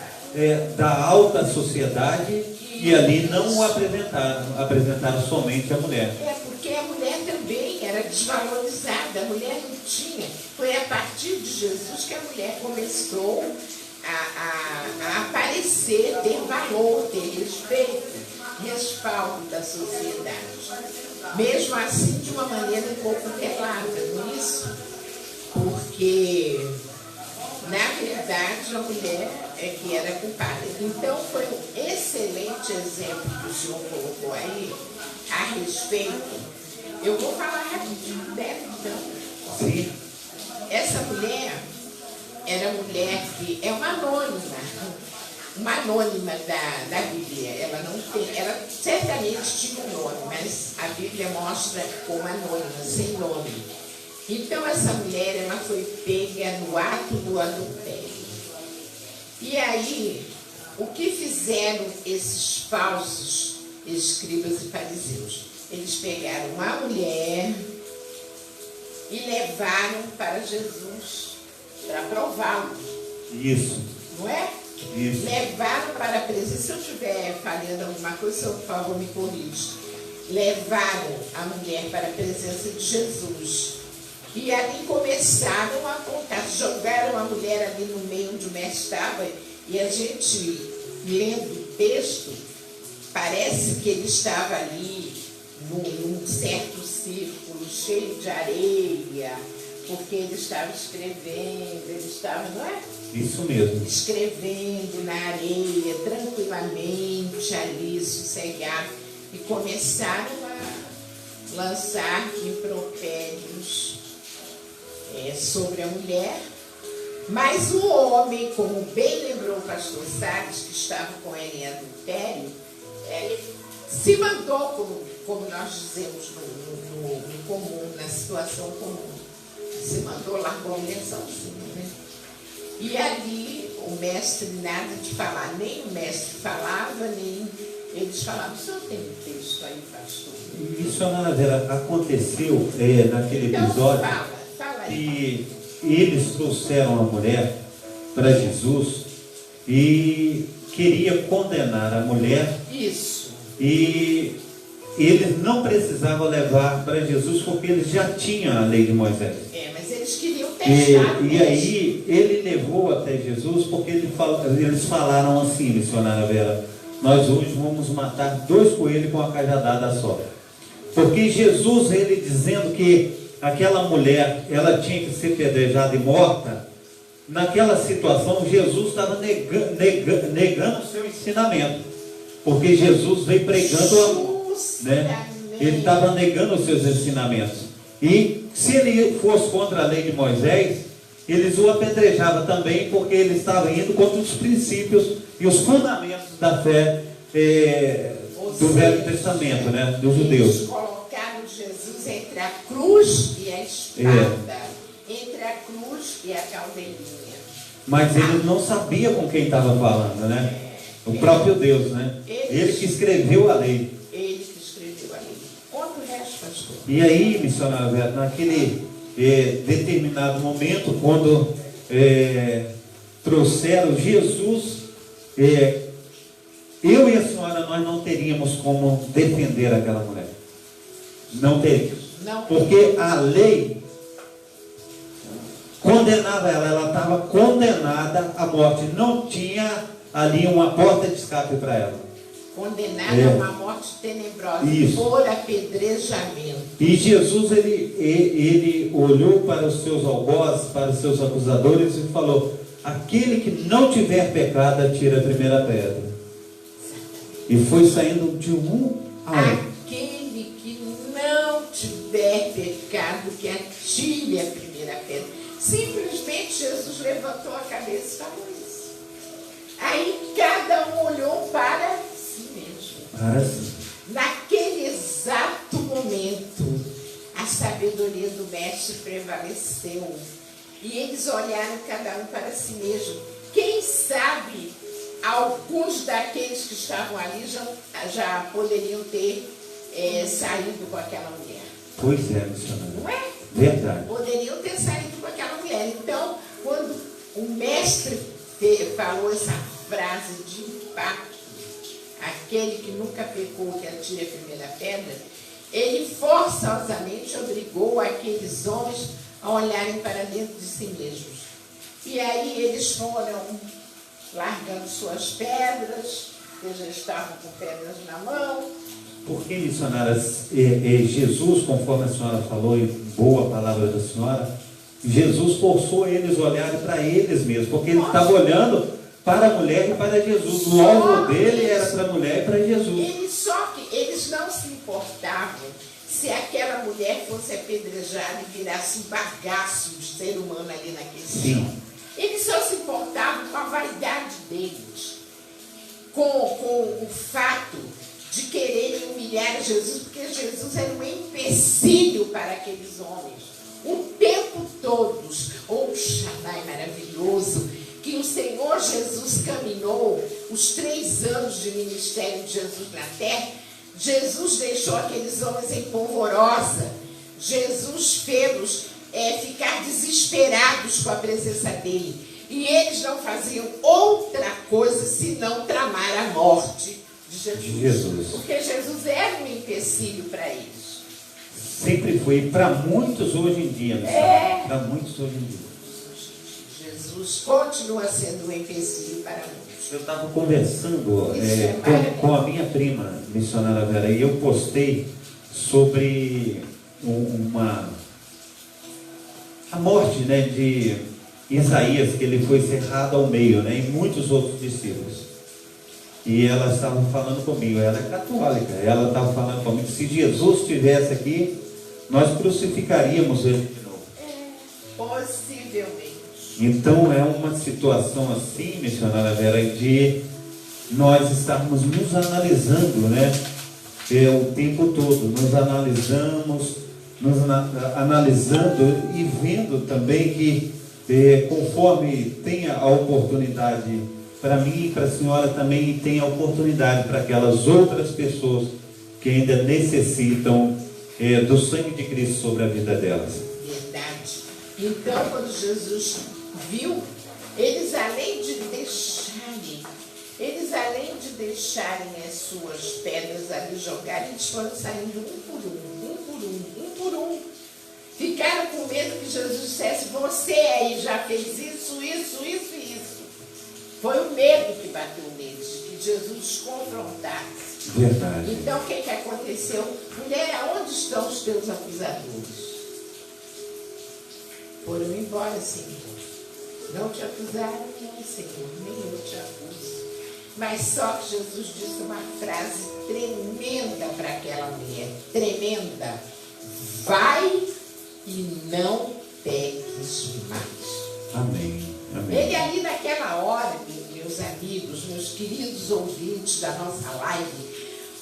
da alta sociedade e ali não o apresentaram somente a mulher. Porque a mulher também era desvalorizada, a mulher não tinha. Foi a partir de Jesus que a mulher começou a aparecer, ter valor, ter respeito, respaldo da sociedade. Mesmo assim, de uma maneira um pouco velada, não é isso? Porque, na verdade, a mulher é que era culpada. Então, foi um excelente exemplo que o senhor colocou aí a respeito. Eu vou falar rapidinho dela, então. Sim. Essa mulher era mulher que é uma anônima da Bíblia. Ela não tem, ela certamente tinha um nome, mas a Bíblia mostra como anônima, sem nome. Então essa mulher, ela foi pega no ato do adultério. E aí, o que fizeram esses falsos escribas e fariseus? Eles pegaram uma mulher e levaram para Jesus para prová-lo. Isso. Não é? Isso. Levaram para a presença. Se eu estiver falhando alguma coisa, senhor, por favor, me corrija. Levaram a mulher para a presença de Jesus. E ali começaram a contar. Jogaram a mulher ali no meio onde o mestre estava. E a gente, lendo o texto, parece que ele estava ali num certo círculo cheio de areia, porque ele estava escrevendo, ele estava, não é? Isso mesmo. Escrevendo na areia, tranquilamente ali, sossegado, e começaram a lançar impropérios sobre a mulher. Mas o homem, como bem lembrou o pastor Salles, que estava com ele em adultério, ele se mandou, como nós dizemos no comum, na situação comum. Se mandou, largou a mençãozinha, né? E ali o mestre nada de falar, nem o mestre falava, nem eles falavam. O senhor tem um texto aí, pastor? Missionária Vera, aconteceu naquele Então, episódio fala aí. que eles trouxeram a mulher para Jesus e queria condenar a mulher. Isso. E eles não precisavam levar para Jesus porque eles já tinham a lei de Moisés. Mas eles queriam testar. E aí ele levou até Jesus porque eles falaram assim, missionária Vera, nós hoje vamos matar 2 coelhos com uma cajadada só. Porque Jesus, ele dizendo que aquela mulher, ela tinha que ser pedrejada e morta, naquela situação Jesus estava negando o seu ensinamento. Porque Jesus veio pregando, né? Ele estava negando os seus ensinamentos. E se ele fosse contra a lei de Moisés, eles o apedrejavam também, porque ele estava indo contra os princípios e os fundamentos da fé do Velho Testamento, né? Dos judeus. Eles colocaram Jesus entre a cruz e a espada, entre a cruz e a caldeirinha. Mas ele não sabia com quem estava falando, né? O próprio Deus, né? Ele que escreveu a lei. Ele que escreveu a lei. Conta o resto, pastor. E aí, missionário Alberto, naquele determinado momento, quando trouxeram Jesus, eu e a senhora, nós não teríamos como defender aquela mulher. Não teríamos. Porque a lei condenava ela estava condenada à morte. Não tinha ali uma porta de escape para ela. Condenada a uma morte tenebrosa. Isso. Por apedrejamento. E Jesus, ele olhou para os seus algozes, para os seus acusadores e falou: aquele que não tiver pecado, atira a primeira pedra. E foi saindo de um a um. Aquele que não tiver pecado, que atire a primeira pedra. Simplesmente Jesus levantou a cabeça e falou isso. Aí cada um olhou para si mesmo. Para si. Naquele exato momento, a sabedoria do mestre prevaleceu. E eles olharam cada um para si mesmo. Quem sabe, alguns daqueles que estavam ali já poderiam ter saído com aquela mulher. Pois é, missionário. Não é? Verdade. Poderiam ter saído com aquela mulher. Então, quando o mestre falou essa frase de impacto, aquele que nunca pecou, que atire a primeira pedra, ele forçosamente obrigou aqueles homens a olharem para dentro de si mesmos. E aí eles foram largando suas pedras, eles já estavam com pedras na mão. Porque, missionária, Jesus, conforme a senhora falou, e boa palavra da senhora, Jesus forçou eles a olharem para eles mesmos, porque ele estava olhando para a mulher e para Jesus. O alvo dele era para a mulher e para Jesus. Só que eles não se importavam se aquela mulher fosse apedrejada e virasse um bagaço de ser humano ali naquele chão. Eles só se importavam com a vaidade deles, com o fato de quererem humilhar Jesus, porque Jesus era um empecilho para aqueles homens. O tempo todo, Shaddai maravilhoso, que o Senhor Jesus caminhou, os 3 anos de ministério de Jesus na terra, Jesus deixou aqueles homens em polvorosa. Jesus fez-los ficar desesperados com a presença dele. E eles não faziam outra coisa senão tramar a morte de Jesus. Porque Jesus era um empecilho para eles. Sempre foi, para muitos hoje em dia. Para muitos hoje em dia. Jesus continua sendo um empecilho para muitos. Eu estava conversando com a minha prima, missionária Vera, e eu postei sobre a morte, né, de Isaías, que ele foi cerrado ao meio, né, e muitos outros discípulos. E ela estava falando comigo, ela é católica, ela estava falando comigo, se Jesus estivesse aqui, nós crucificaríamos ele de novo. Possivelmente. Então é uma situação assim, missionária Vera, de nós estarmos nos analisando, né? O tempo todo, nos analisamos, analisando e vendo também que conforme tenha a oportunidade para mim e para a senhora, também tem a oportunidade para aquelas outras pessoas que ainda necessitam do sangue de Cristo sobre a vida delas. Verdade. Então, quando Jesus viu, eles além de deixarem as suas pedras ali jogarem, eles foram saindo um por um. Ficaram com medo que Jesus dissesse: você aí já fez isso. Foi o medo que bateu neles, que Jesus os confrontasse. Verdade. Então, o que aconteceu? Mulher, aonde estão os teus acusadores? Foram embora, Senhor. Não te acusaram, não, Senhor, nem eu te acuso. Mas só que Jesus disse uma frase tremenda para aquela mulher, tremenda: vai e não peques mais. Amém. Amém. Ele ali naquela hora, meus amigos, meus queridos ouvintes da nossa live,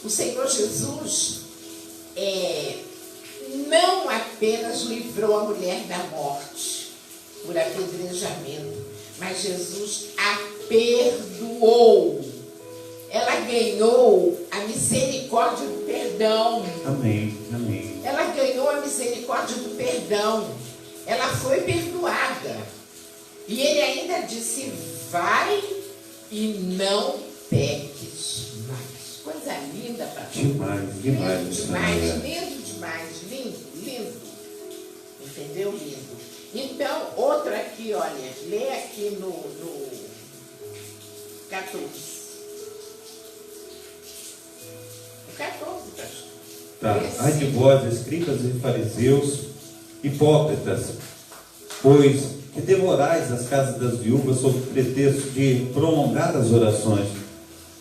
o Senhor Jesus não apenas livrou a mulher da morte por apedrejamento, mas Jesus a perdoou. Ela ganhou a misericórdia do perdão. Amém, amém. Ela ganhou a misericórdia do perdão. Ela foi perdoada. E ele ainda disse: vai e não peques mais. Coisa linda, pastor. Demais. Lindo. Entendeu? Lindo. Então, outro aqui, olha, lê aqui no 14. O 14, pastor. Tá. Ai de vós, escribas e fariseus, hipócritas, pois que devorais as casas das viúvas sob pretexto de prolongar as orações.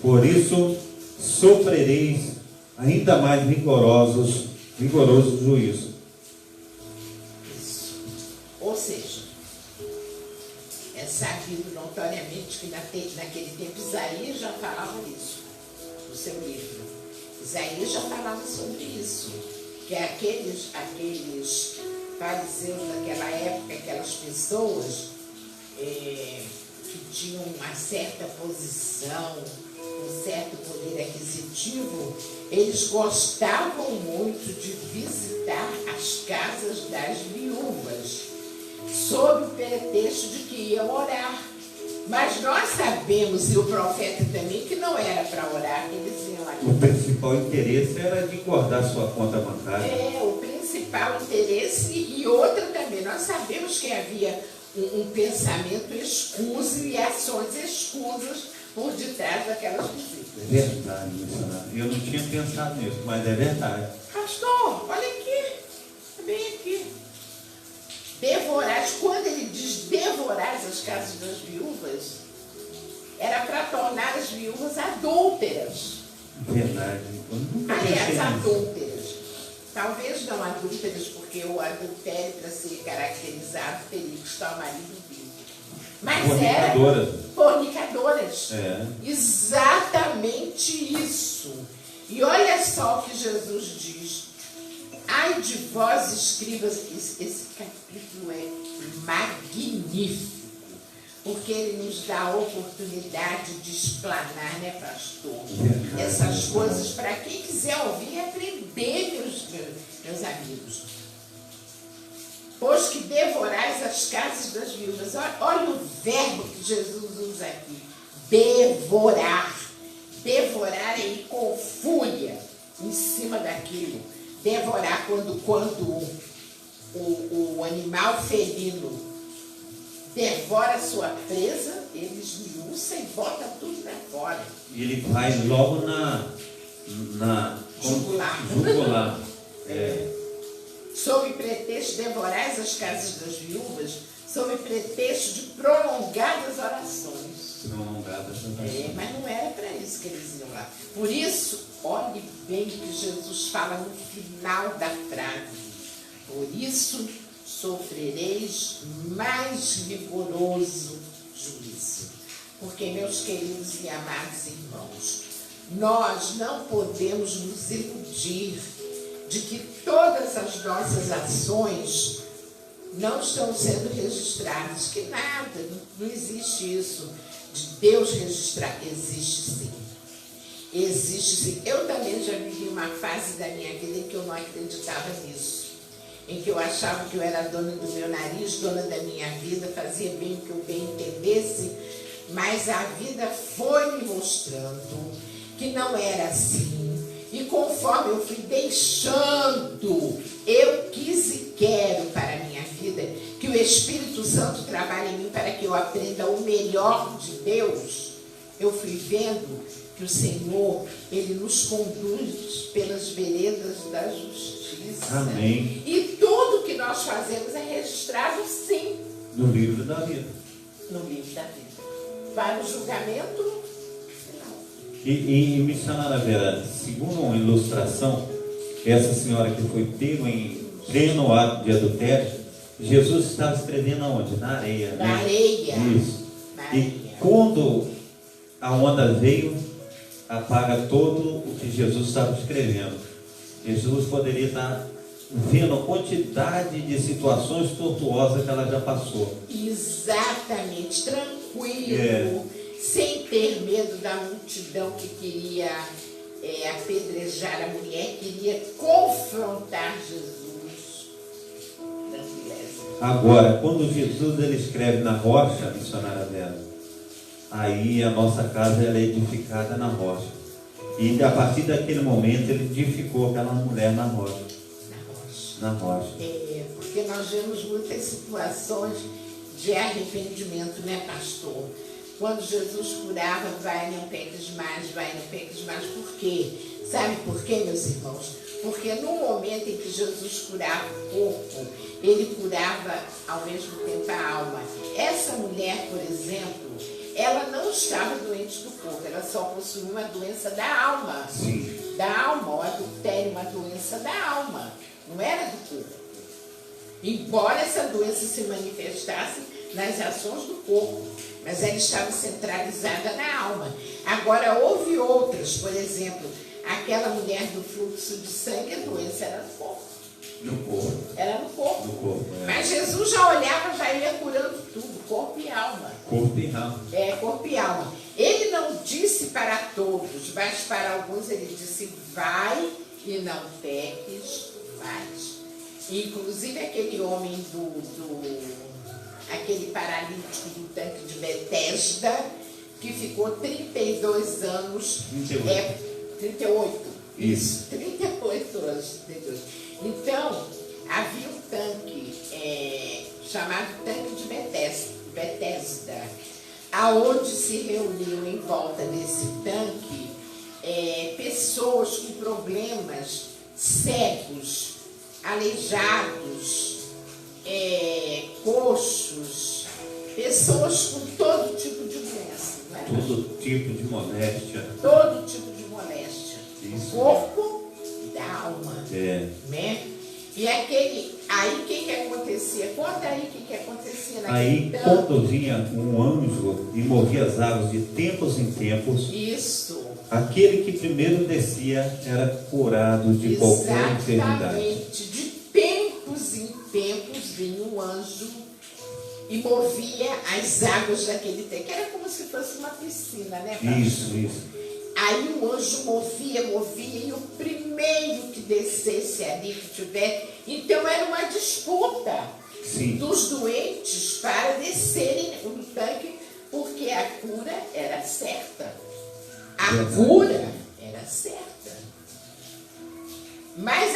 Por isso sofrereis ainda mais rigoroso juízo. Isso. Ou seja, é sabido notoriamente que naquele tempo Isaías já falava isso, no seu livro. Isaías já falava sobre isso, que aqueles fariseus daquela época, aquelas pessoas que tinham uma certa posição, um certo poder aquisitivo, eles gostavam muito de visitar as casas das viúvas, sob o pretexto de que iam orar. Mas nós sabemos, e o profeta também, que não era para orar, que eles iam lá. O principal interesse era de guardar sua conta bancária. O principal interesse, e outra também, nós sabemos que havia um pensamento escuso e ações escusas por detrás daquelas visitas. É verdade, missionário. Eu não tinha pensado nisso, mas é verdade. Pastor, olha aqui, bem aqui. Devorar, quando ele diz devorar as casas das viúvas, era para tornar as viúvas adúlteras. Verdade. Aliás, adúlteras. Talvez não adúlteras, porque o adultério, para ser caracterizado, teria que estar o marido vivo. Mas fornicadoras. Fornicadoras. É. Exatamente isso. E olha só o que Jesus diz. Ai de vós, escribas, esse capítulo é magnífico, porque ele nos dá a oportunidade de explanar, né, pastor? Essas coisas, para quem quiser ouvir e aprender, meus amigos. Pois que devorais as casas das viúvas. Olha o verbo que Jesus usa aqui. Devorar. Devorar é ir com fúria em cima daquilo. Devorar quando o animal felino devora a sua presa, ele esmiuça e bota tudo para fora. E ele vai logo na jugular. Sob pretexto de devorais as casas das viúvas, sob pretexto de prolongadas orações. Mas não era para isso que eles iam lá. Por isso, olhe bem o que Jesus fala no final da frase. Por isso, sofrereis mais rigoroso juízo. Porque, meus queridos e amados irmãos, nós não podemos nos iludir de que todas as nossas ações não estão sendo registradas. Que nada, não existe isso. De Deus registrar, existe sim. Existe sim. Eu também já vivi uma fase da minha vida em que eu não acreditava nisso. Em que eu achava que eu era dona do meu nariz, dona da minha vida, fazia bem o que eu bem entendesse, mas a vida foi me mostrando que não era assim. E conforme eu fui deixando, eu quis e quero para a minha vida, que o Espírito Santo trabalhe em mim para que eu aprenda o melhor de Deus, eu fui vendo que o Senhor, Ele nos conduz pelas veredas da justiça. Amém. E tudo que nós fazemos é registrado, sim, no livro da vida. No livro da vida. Para o julgamento, E missionária Vera, segundo uma ilustração, essa senhora que foi pego em pleno ato de adultério, Jesus estava escrevendo aonde? Na areia. Na areia. Isso. Na E areia. quando a onda veio, apaga todo o que Jesus estava escrevendo. Jesus poderia estar vendo a quantidade de situações tortuosas que ela já passou. Exatamente, tranquilo, sem ter medo da multidão que queria apedrejar a mulher, queria confrontar Jesus. Tranquileza. Agora, quando Jesus ele escreve na rocha, missionária dela, aí a nossa casa ela é edificada na rocha. E a partir daquele momento ele edificou aquela mulher na rocha. Na rocha. Porque nós vemos muitas situações de arrependimento, né, pastor? Quando Jesus curava, vai, não peques mais, vai, não peques mais. Por quê? Sabe por quê, meus irmãos? Porque no momento em que Jesus curava o corpo, ele curava ao mesmo tempo a alma. Essa mulher, por exemplo, ela não estava doente do corpo, ela só possuía uma doença da alma. Sim. Da alma, o adultério, uma doença da alma, não era do corpo. Embora essa doença se manifestasse nas ações do corpo, mas ela estava centralizada na alma. Agora, houve outras, por exemplo, aquela mulher do fluxo de sangue, a doença era no corpo. No corpo. Era no corpo. No corpo, Mas Jesus já olhava, já ia curando tudo, corpo e alma. Corpo e alma. Corpo e alma. Ele não disse para todos, mas para alguns ele disse, vai e não peques mais. Inclusive aquele homem aquele paralítico do tanque de Betesda, que ficou 32 anos. 38. Isso. 38 anos. 38. Então, havia um tanque chamado tanque de Betesda, aonde se reuniam em volta desse tanque pessoas com problemas, cegos, aleijados, coxos, pessoas com todo tipo de doença, não é? Todo tipo de moléstia. Todo tipo de moléstia. Isso. Do corpo e da alma. Né? E aí o que acontecia? Conta aí o que acontecia naquele tanque. Aí quando vinha um anjo e movia as águas de tempos em tempos, isso. Aquele que primeiro descia era curado de qualquer enfermidade. Exatamente. De tempos em tempos vinha um anjo e movia as águas daquele tanque. Era como se fosse uma piscina, né, pastor? Isso. Aí o anjo movia, e o primeiro que descesse ali, que tiver... Então era uma disputa. Sim. Dos doentes para descerem no tanque, porque a cura era certa. Cura era certa. Mas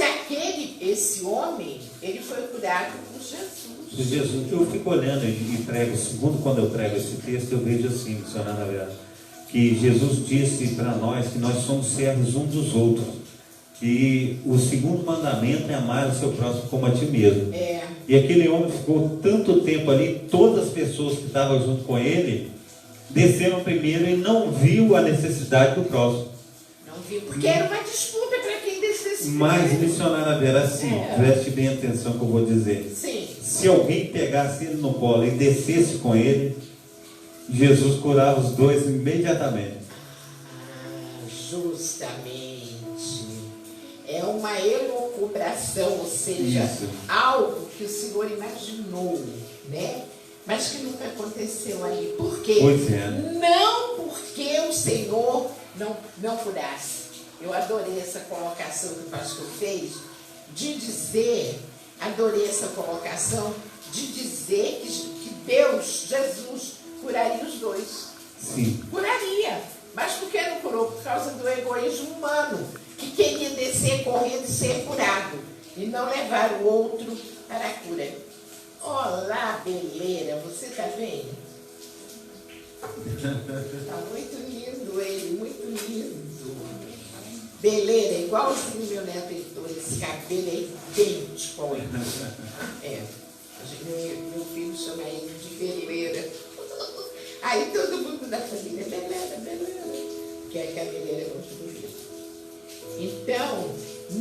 esse homem, ele foi curado por Jesus. Eu fico olhando e prego, segundo quando eu prego esse texto, eu vejo assim, missionária Vera, que Jesus disse para nós que nós somos servos uns dos outros. E o segundo mandamento é amar o seu próximo como a ti mesmo. E aquele homem ficou tanto tempo ali, todas as pessoas que estavam junto com ele desceram primeiro e não viu a necessidade do próximo. Não viu, porque era uma disputa para quem descesse primeiro. Mas, missionária Vera, assim, preste bem atenção que eu vou dizer. Sim. Se alguém pegasse ele no colo e descesse com ele, Jesus curava os dois imediatamente. Justamente. É uma elucubração, ou seja, isso. Algo que o Senhor imaginou, né? Mas que nunca aconteceu ali. Por quê? Pois é. Não porque o Senhor não curasse. Eu adorei essa colocação que o pastor fez, de dizer, adorei essa colocação, de dizer que Deus, Jesus, curaria os dois. Sim. Curaria. Mas por que não curou? Por causa do egoísmo humano, que queria descer correndo e ser curado, e não levar o outro para a cura. Olá, Beleira, você está bem? Está muito lindo ele, muito lindo. Beleira, igualzinho meu neto Heitor, esse cabelo é idêntico ao Heitor. Meu filho chama ele de Beleira. Aí todo mundo da família, Beleira, que a cabeleira é muito bonita. Então,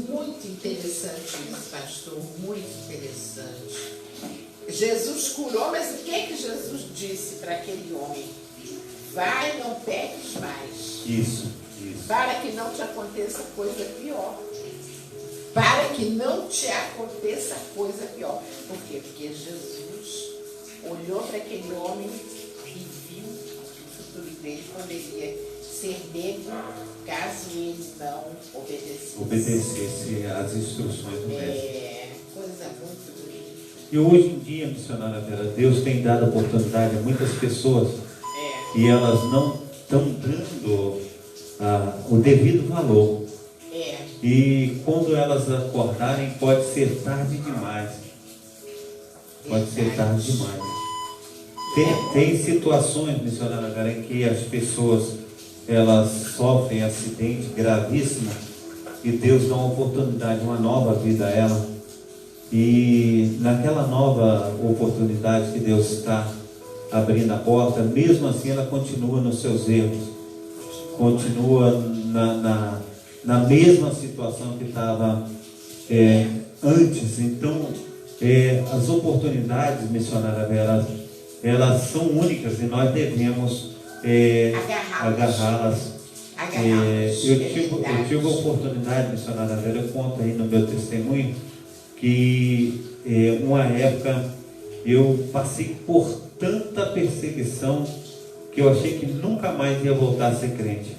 muito interessante isso, pastor, muito interessante. Jesus curou, mas o que Jesus disse para aquele homem? Vai, não peques mais. Isso. Para que não te aconteça coisa pior. Para que não te aconteça coisa pior. Por quê? Porque Jesus olhou para aquele homem e viu o futuro dele, poderia ser dele, caso ele não obedecesse às instruções do mestre. Coisa muito bonita. E hoje em dia, missionária Vera, Deus tem dado oportunidade a muitas pessoas e elas não estão dando o devido valor. E quando elas acordarem, pode ser tarde demais. Pode ser tarde demais. Tem situações, missionária Vera, em que as pessoas elas sofrem acidente gravíssimo e Deus dá uma oportunidade, uma nova vida a ela. E naquela nova oportunidade que Deus está abrindo a porta, mesmo assim ela continua nos seus erros, continua na mesma situação que estava antes. Então, as oportunidades, missionária Vera, elas são únicas e nós devemos agarrá-las. Eu tive a oportunidade, missionária Vera, eu conto aí no meu testemunho, que uma época eu passei por tanta perseguição que eu achei que nunca mais ia voltar a ser crente.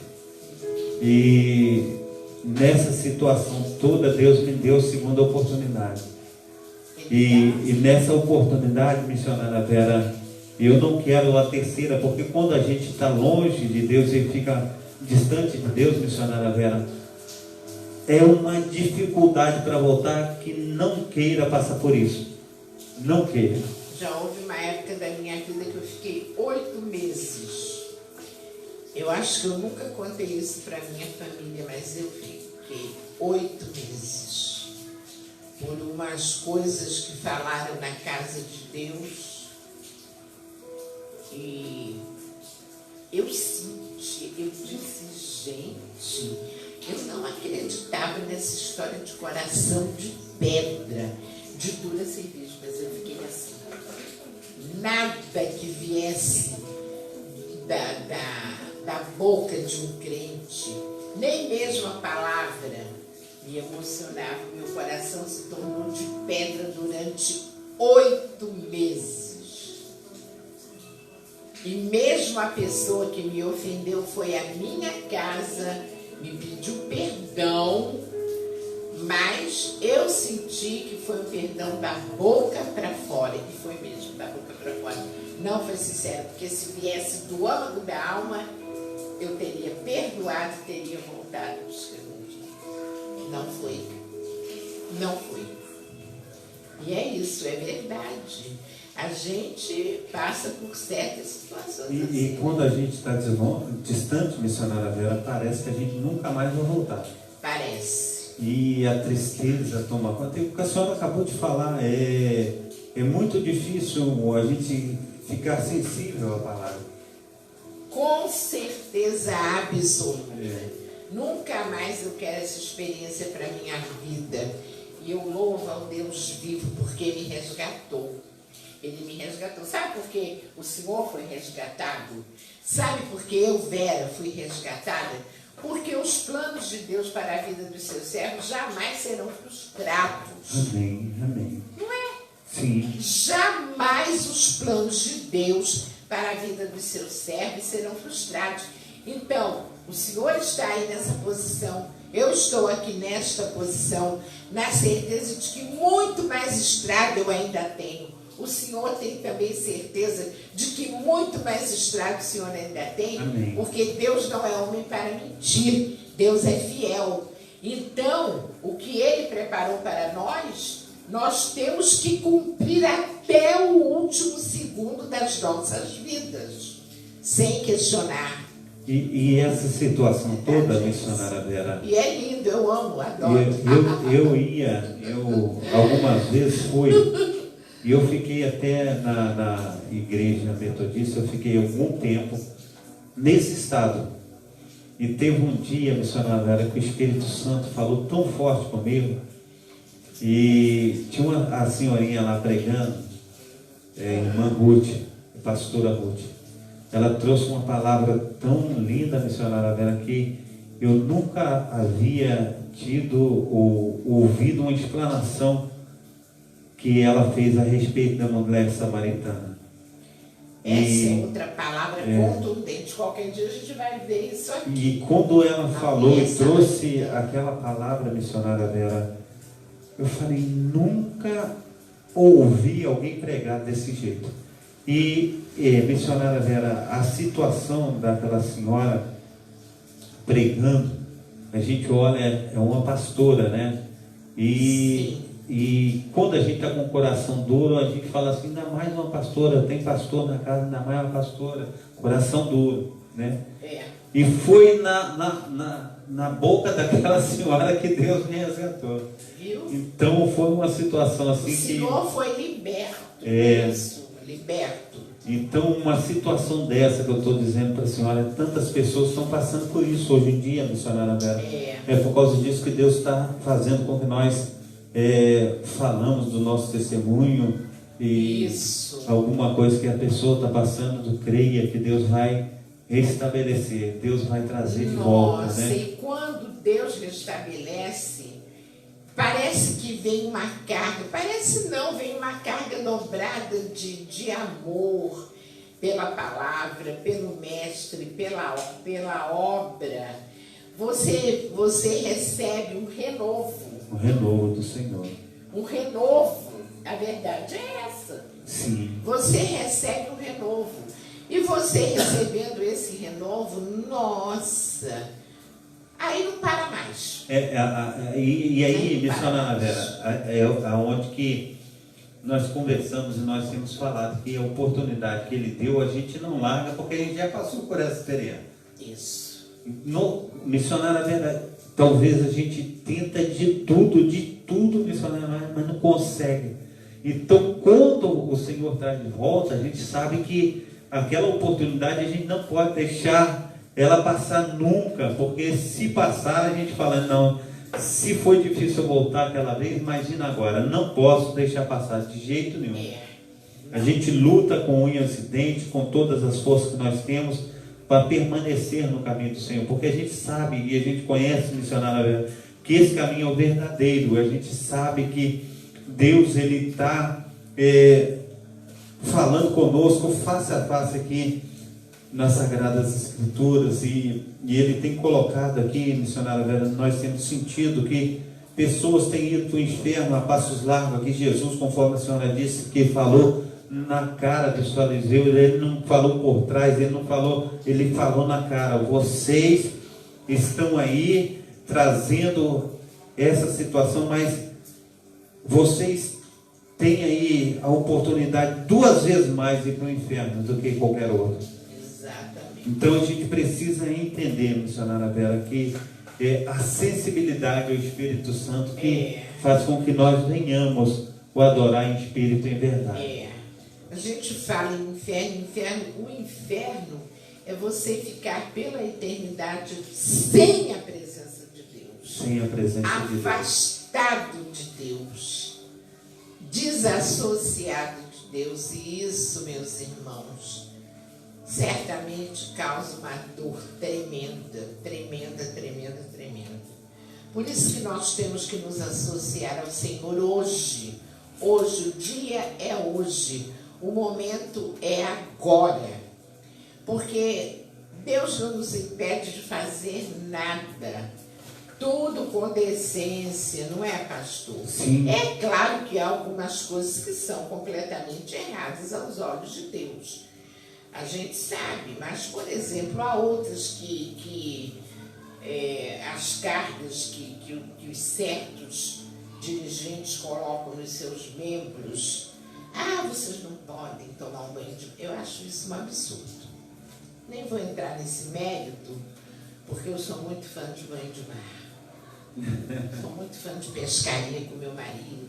E nessa situação toda, Deus me deu a segunda oportunidade. E nessa oportunidade, missionária Vera, eu não quero a terceira, porque quando a gente está longe de Deus e fica distante de Deus, missionária Vera, é uma dificuldade para voltar que não queira passar por isso. Não queira. Já houve uma época da minha vida que eu fiquei 8 meses. Eu acho que eu nunca contei isso para minha família, mas eu fiquei 8 meses. Por umas coisas que falaram na casa de Deus. E eu senti, eu disse, gente, eu não acreditava nessa história de coração de pedra, de dura cerveja, mas eu fiquei assim. Nada que viesse da boca de um crente, nem mesmo a palavra, me emocionava. Meu coração se tornou de pedra durante 8 meses. E mesmo a pessoa que me ofendeu foi à minha casa, me pediu perdão, mas eu senti que foi um perdão da boca para fora, e foi mesmo da boca para fora. Não foi sincero, porque se viesse do âmago da alma, eu teria perdoado e teria voltado a escrever. Não foi. Não foi. E é isso, é verdade. A gente passa por certas situações assim. E quando a gente está distante, missionária Vera, parece que a gente nunca mais vai voltar. Parece. E a tristeza toma conta. O que a senhora acabou de falar, é muito difícil a gente ficar sensível à palavra. Com certeza absoluta. Nunca mais eu quero essa experiência para a minha vida. E eu louvo ao Deus vivo porque Ele me resgatou. Ele me resgatou. Sabe por que o Senhor foi resgatado? Sabe por que eu, Vera, fui resgatada? Porque os planos de Deus para a vida dos seus servos jamais serão frustrados. Amém, amém. Não é? Sim. Jamais os planos de Deus para a vida dos seus servos serão frustrados. Então, o Senhor está aí nessa posição. Eu estou aqui nesta posição, na certeza de que muito mais estrada eu ainda tenho. O Senhor tem também certeza de que muito mais estrago o Senhor ainda tem. Amém. Porque Deus não é homem para mentir, Deus é fiel. Então, o que Ele preparou para nós temos que cumprir até o último segundo das nossas vidas, sem questionar. E essa situação toda, missionária Vera... E é lindo, eu amo, adoro. Eu algumas vezes fui... E eu fiquei até na igreja metodista, eu fiquei algum tempo nesse estado. E teve um dia, missionária Vera, que o Espírito Santo falou tão forte comigo. E tinha a senhorinha lá pregando, irmã Ruth, pastora Ruth. Ela trouxe uma palavra tão linda, missionária Vera, que eu nunca havia ouvido uma explanação que ela fez a respeito da mulher samaritana. Essa é outra palavra contundente. Qualquer dia a gente vai ver isso aqui. E quando ela falou e trouxe aquela palavra, missionária Vera, eu falei, nunca ouvi alguém pregar desse jeito. E, missionária Vera, a situação daquela senhora pregando, a gente olha, é uma pastora, né? E quando a gente está com o coração duro, a gente fala assim, ainda mais uma pastora, tem pastor na casa, ainda mais uma pastora, coração duro, né? E foi na boca daquela senhora que Deus me resgatou. Viu? Então foi uma situação assim que... O Senhor foi liberto, isso, liberto. Então, uma situação dessa que eu estou dizendo para a senhora, tantas pessoas estão passando por isso hoje em dia, missionária Vera. É por causa disso que Deus está fazendo com que nós falamos do nosso testemunho e Isso. alguma coisa que a pessoa está passando, creia que Deus vai restabelecer, Deus vai trazer de volta, né? E quando Deus restabelece, parece que vem uma carga, parece não, vem uma carga dobrada de amor pela palavra, pelo mestre, pela obra. Você recebe um renovo. O renovo do Senhor. Um renovo, a verdade é essa. Sim. Você recebe um renovo. E você recebendo esse renovo, nossa, aí não para mais. E aí, missionária Vera, é onde que nós conversamos e nós temos falado que a oportunidade que Ele deu, a gente não larga, porque a gente já passou por essa experiência. Isso. Missionária Vera, talvez a gente tenta de tudo, missionária, mas não consegue. Então, quando o Senhor traz de volta, a gente sabe que aquela oportunidade a gente não pode deixar ela passar nunca, porque se passar a gente fala, não, se foi difícil eu voltar aquela vez, imagina agora, não posso deixar passar de jeito nenhum. A gente luta com unhas e dentes, com todas as forças que nós temos, para permanecer no caminho do Senhor, porque a gente sabe e a gente conhece, missionária, que esse caminho é o verdadeiro. A gente sabe que Deus, Ele está falando conosco face a face aqui nas Sagradas Escrituras, e Ele tem colocado aqui, missionária Vera, nós temos sentido que pessoas têm ido para o inferno a passos largos. Aqui Jesus, conforme a senhora disse, que falou na cara dos fariseus, Ele não falou por trás, Ele falou na cara. Vocês estão aí trazendo essa situação, mas vocês têm aí a oportunidade 2 vezes mais de ir para o inferno do que qualquer outro. Exatamente. Então a gente precisa entender, missionária Vera, que a sensibilidade ao Espírito Santo que faz com que nós venhamos o adorar em espírito e em verdade. A gente fala em inferno, o inferno é você ficar pela eternidade sem a presença de Deus. Sem a presença de Deus. Afastado de Deus. Desassociado de Deus. E isso, meus irmãos, certamente causa uma dor tremenda, tremenda, tremenda, tremenda. Por isso que nós temos que nos associar ao Senhor hoje. Hoje, o dia é hoje. O momento é agora, porque Deus não nos impede de fazer nada, tudo com decência, não é, pastor? Sim. É claro que há algumas coisas que são completamente erradas aos olhos de Deus, a gente sabe, mas, por exemplo, há outras que as cargas que os certos dirigentes colocam nos seus membros. Vocês não podem tomar um banho de mar. Eu acho isso um absurdo. Nem vou entrar nesse mérito, porque eu sou muito fã de banho de mar. Sou muito fã de pescaria com meu marido.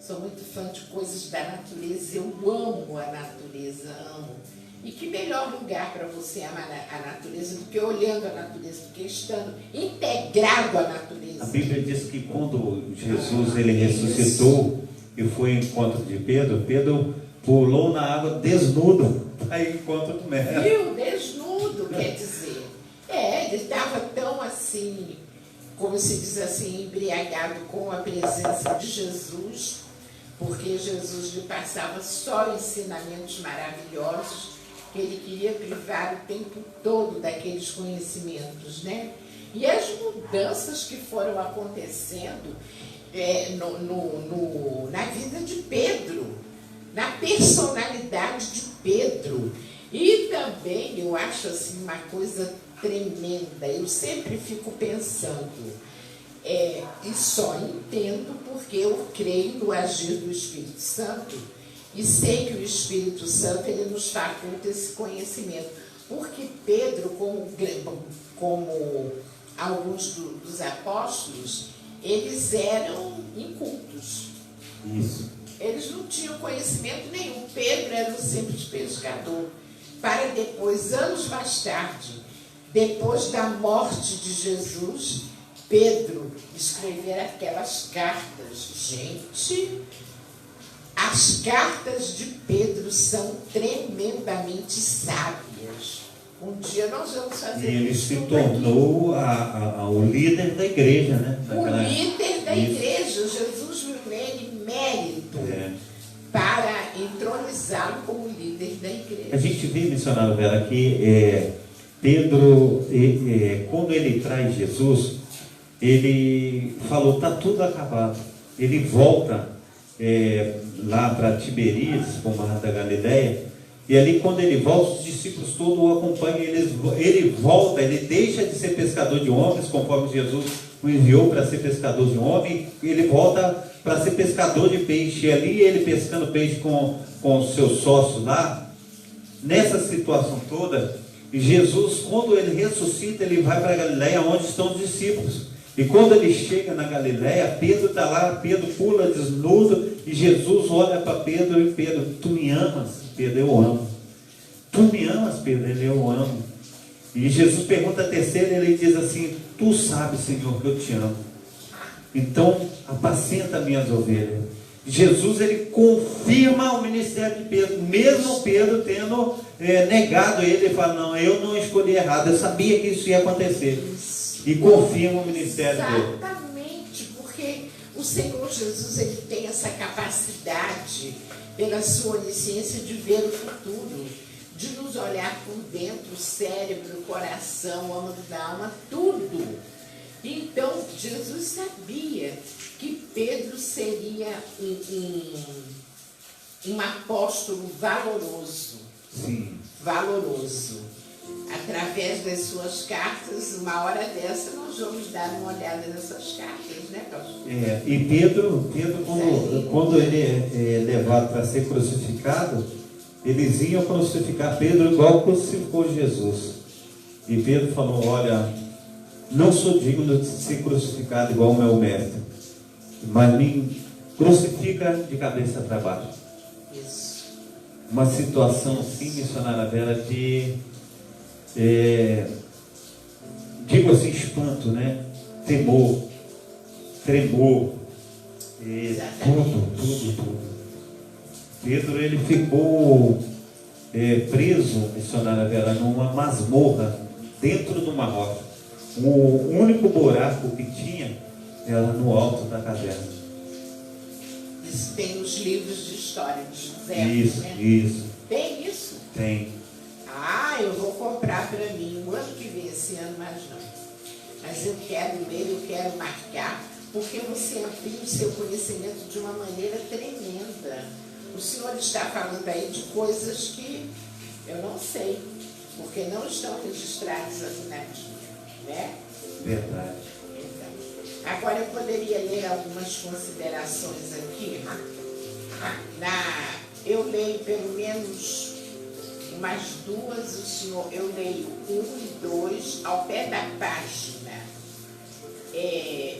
Sou muito fã de coisas da natureza. Eu amo a natureza, amo. E que melhor lugar para você amar a natureza do que olhando a natureza, do que estando integrado à natureza. A Bíblia diz que quando Jesus ele ressuscitou e foi ao encontro de Pedro, Pedro pulou na água desnudo para ir ao encontro do mestre. Viu? Desnudo, quer dizer. Ele estava tão assim, como se diz assim, embriagado com a presença de Jesus, porque Jesus lhe passava só ensinamentos maravilhosos, que ele queria privar o tempo todo daqueles conhecimentos, né? E as mudanças que foram acontecendo na vida de Pedro, na personalidade de Pedro. E também eu acho assim uma coisa tremenda, eu sempre fico pensando, e só entendo porque eu creio no agir do Espírito Santo e sei que o Espírito Santo ele nos faculta esse conhecimento, porque Pedro, como alguns dos apóstolos, eles eram incultos. Isso. eles não tinham conhecimento nenhum. Pedro era um simples pescador. Para depois, anos mais tarde, depois da morte de Jesus, Pedro escrever aquelas cartas. Gente, as cartas de Pedro são tremendamente sábias. Um dia nós vamos fazer isso. E ele se tornou o líder da igreja, né? O líder da igreja. Jesus viu nele mérito para entronizá-lo como líder da igreja. A gente vê, missionário Vera, que Pedro, quando ele traz Jesus, ele falou, está tudo acabado. Ele volta lá para Tiberíades, para o Mar da Galileia, e ali quando ele volta, os discípulos todos o acompanham, ele volta, ele deixa de ser pescador de homens, conforme Jesus o enviou para ser pescador de homens, e ele volta para ser pescador de peixe. E ali ele pescando peixe com os seus sócios lá, nessa situação toda, e Jesus, quando ele ressuscita, ele vai para a Galileia, onde estão os discípulos. E quando ele chega na Galileia, Pedro está lá, Pedro pula desnudo, e Jesus olha para Pedro e Pedro, tu me amas? Pedro, eu amo. Tu me amas, Pedro? Ele, eu amo. E Jesus pergunta a terceira, ele diz assim, tu sabes, Senhor, que eu te amo. Então, apacenta minhas ovelhas. Jesus, ele confirma o ministério de Pedro, mesmo Pedro tendo negado ele fala, não, eu não escolhi errado, eu sabia que isso ia acontecer. E confirma o ministério dele. Exatamente, porque o Senhor Jesus, ele tem essa capacidade, pela sua onisciência, de ver o futuro, de nos olhar por dentro, o cérebro, o coração, o âmago da alma, tudo. Então, Jesus sabia que Pedro seria um apóstolo valoroso. Sim. Valoroso. Através das suas cartas, uma hora dessa, nós vamos dar uma olhada nessas cartas, né, pastor? E Pedro quando ele é levado para ser crucificado, eles iam crucificar Pedro igual crucificou Jesus. E Pedro falou, olha, não sou digno de ser crucificado igual o meu mestre, mas me crucifica de cabeça para baixo. Isso. Uma situação assim, missionária Vera, de digo assim, espanto, né? Temor, tremor, tudo. Pedro, ele ficou preso, missionária Vera, numa masmorra, dentro de uma rocha. O único buraco que tinha era no alto da caverna. Isso tem nos livros de história de José. Isso, né? isso. Tem isso? Tem. Eu vou comprar para mim o ano que vem, esse ano, mas não. Mas eu quero ler, eu quero marcar, porque você amplia o seu conhecimento de uma maneira tremenda. O senhor está falando aí de coisas que eu não sei, porque não estão registradas aqui na Bíblia, né? Verdade. Então, agora eu poderia ler algumas considerações aqui. Eu leio pelo menos umas duas, o senhor, eu leio 1 e 2 ao pé da página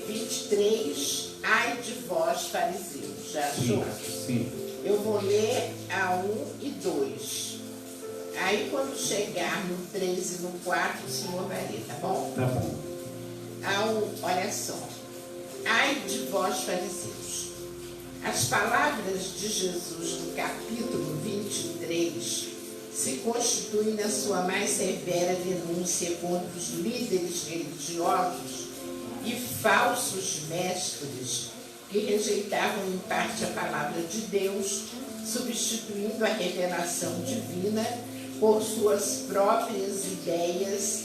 23, ai de vós fariseus, já achou? Sim. Eu vou ler a 1 e 2. Aí quando chegar no 3 e no 4, o senhor vai ler, tá bom? Tá bom. Olha só. Ai de vós fariseus. As palavras de Jesus no capítulo 23 se constituem na sua mais severa denúncia contra os líderes religiosos e falsos mestres que rejeitavam em parte a palavra de Deus, substituindo a revelação divina por suas próprias ideias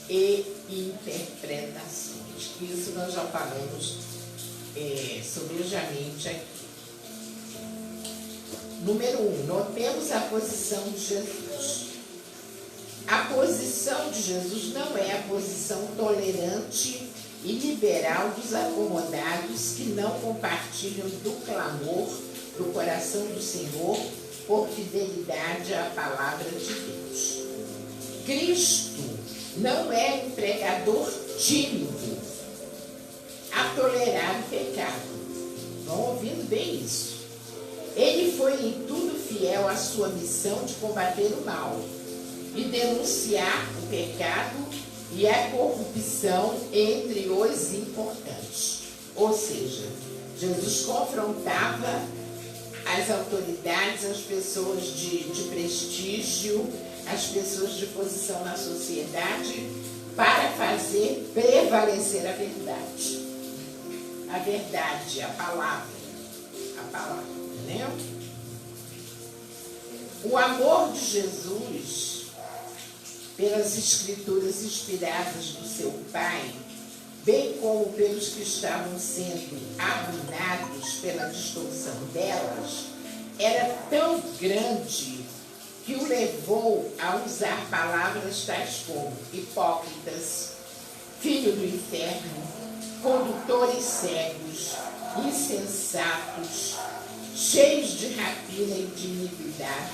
e interpretações. Isso nós já falamos sobejamente aqui. Número 1, notemos a posição de Jesus. A posição de Jesus não é a posição tolerante e liberal dos acomodados que não compartilham do clamor do coração do Senhor por fidelidade à palavra de Deus. Cristo não é um pregador tímido a tolerar o pecado. Vão ouvindo bem isso. Ele foi em tudo fiel à sua missão de combater o mal e denunciar o pecado e a corrupção entre os importantes. Ou seja, Jesus confrontava as autoridades, as pessoas de prestígio, as pessoas de posição na sociedade, para fazer prevalecer a verdade. A verdade, a palavra, entendeu? O amor de Jesus pelas escrituras inspiradas do seu Pai, bem como pelos que estavam sendo arruinados pela distorção delas, era tão grande que o levou a usar palavras tais como hipócritas, filho do inferno, condutores cegos, insensatos, cheios de rapina e de iniquidade,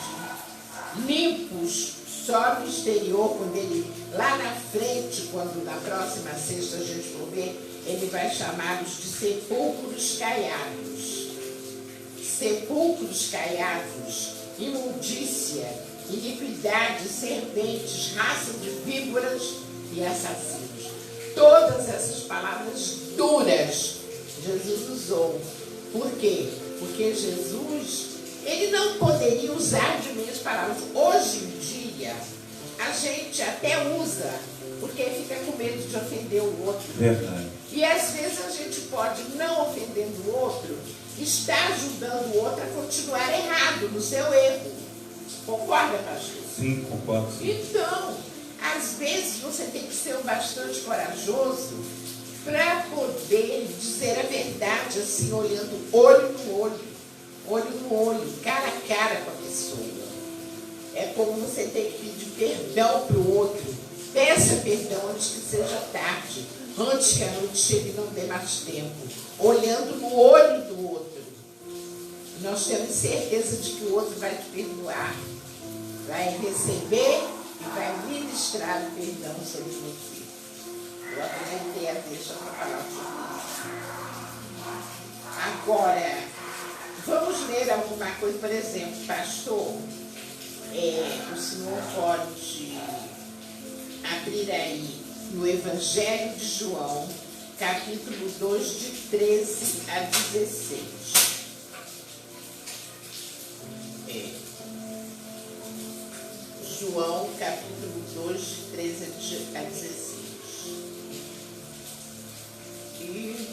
limpos só no exterior, quando ele, lá na frente, quando na próxima sexta a gente for ver, ele vai chamá-los de sepulcros caiados. Sepulcros caiados, imundícia, iniquidade, serpentes, raça de víboras e assassinos. Todas essas palavras duras Jesus usou. Por quê? Porque Jesus, ele não poderia usar de meias palavras. Hoje em dia, a gente até usa, porque fica com medo de ofender o outro. Verdade. E às vezes a gente pode, não ofendendo o outro, estar ajudando o outro a continuar errado, no seu erro. Concorda, pastor? Sim, concordo. Sim. Então, às vezes você tem que ser bastante corajoso para poder dizer a verdade, assim, olhando olho no olho, cara a cara com a pessoa. É como você tem que pedir perdão para o outro. Peça perdão antes que seja tarde, antes que a noite chegue e não dê mais tempo. Olhando no olho do outro. Nós temos certeza de que o outro vai te perdoar, vai receber e vai ministrar o perdão sobre você. Eu aproveitei a deixa para falar sobre isso. Agora, vamos ler alguma coisa, por exemplo, pastor, o senhor pode abrir aí no Evangelho de João, capítulo 2, de 13 a 16. João, capítulo 2, de 13 a 16. E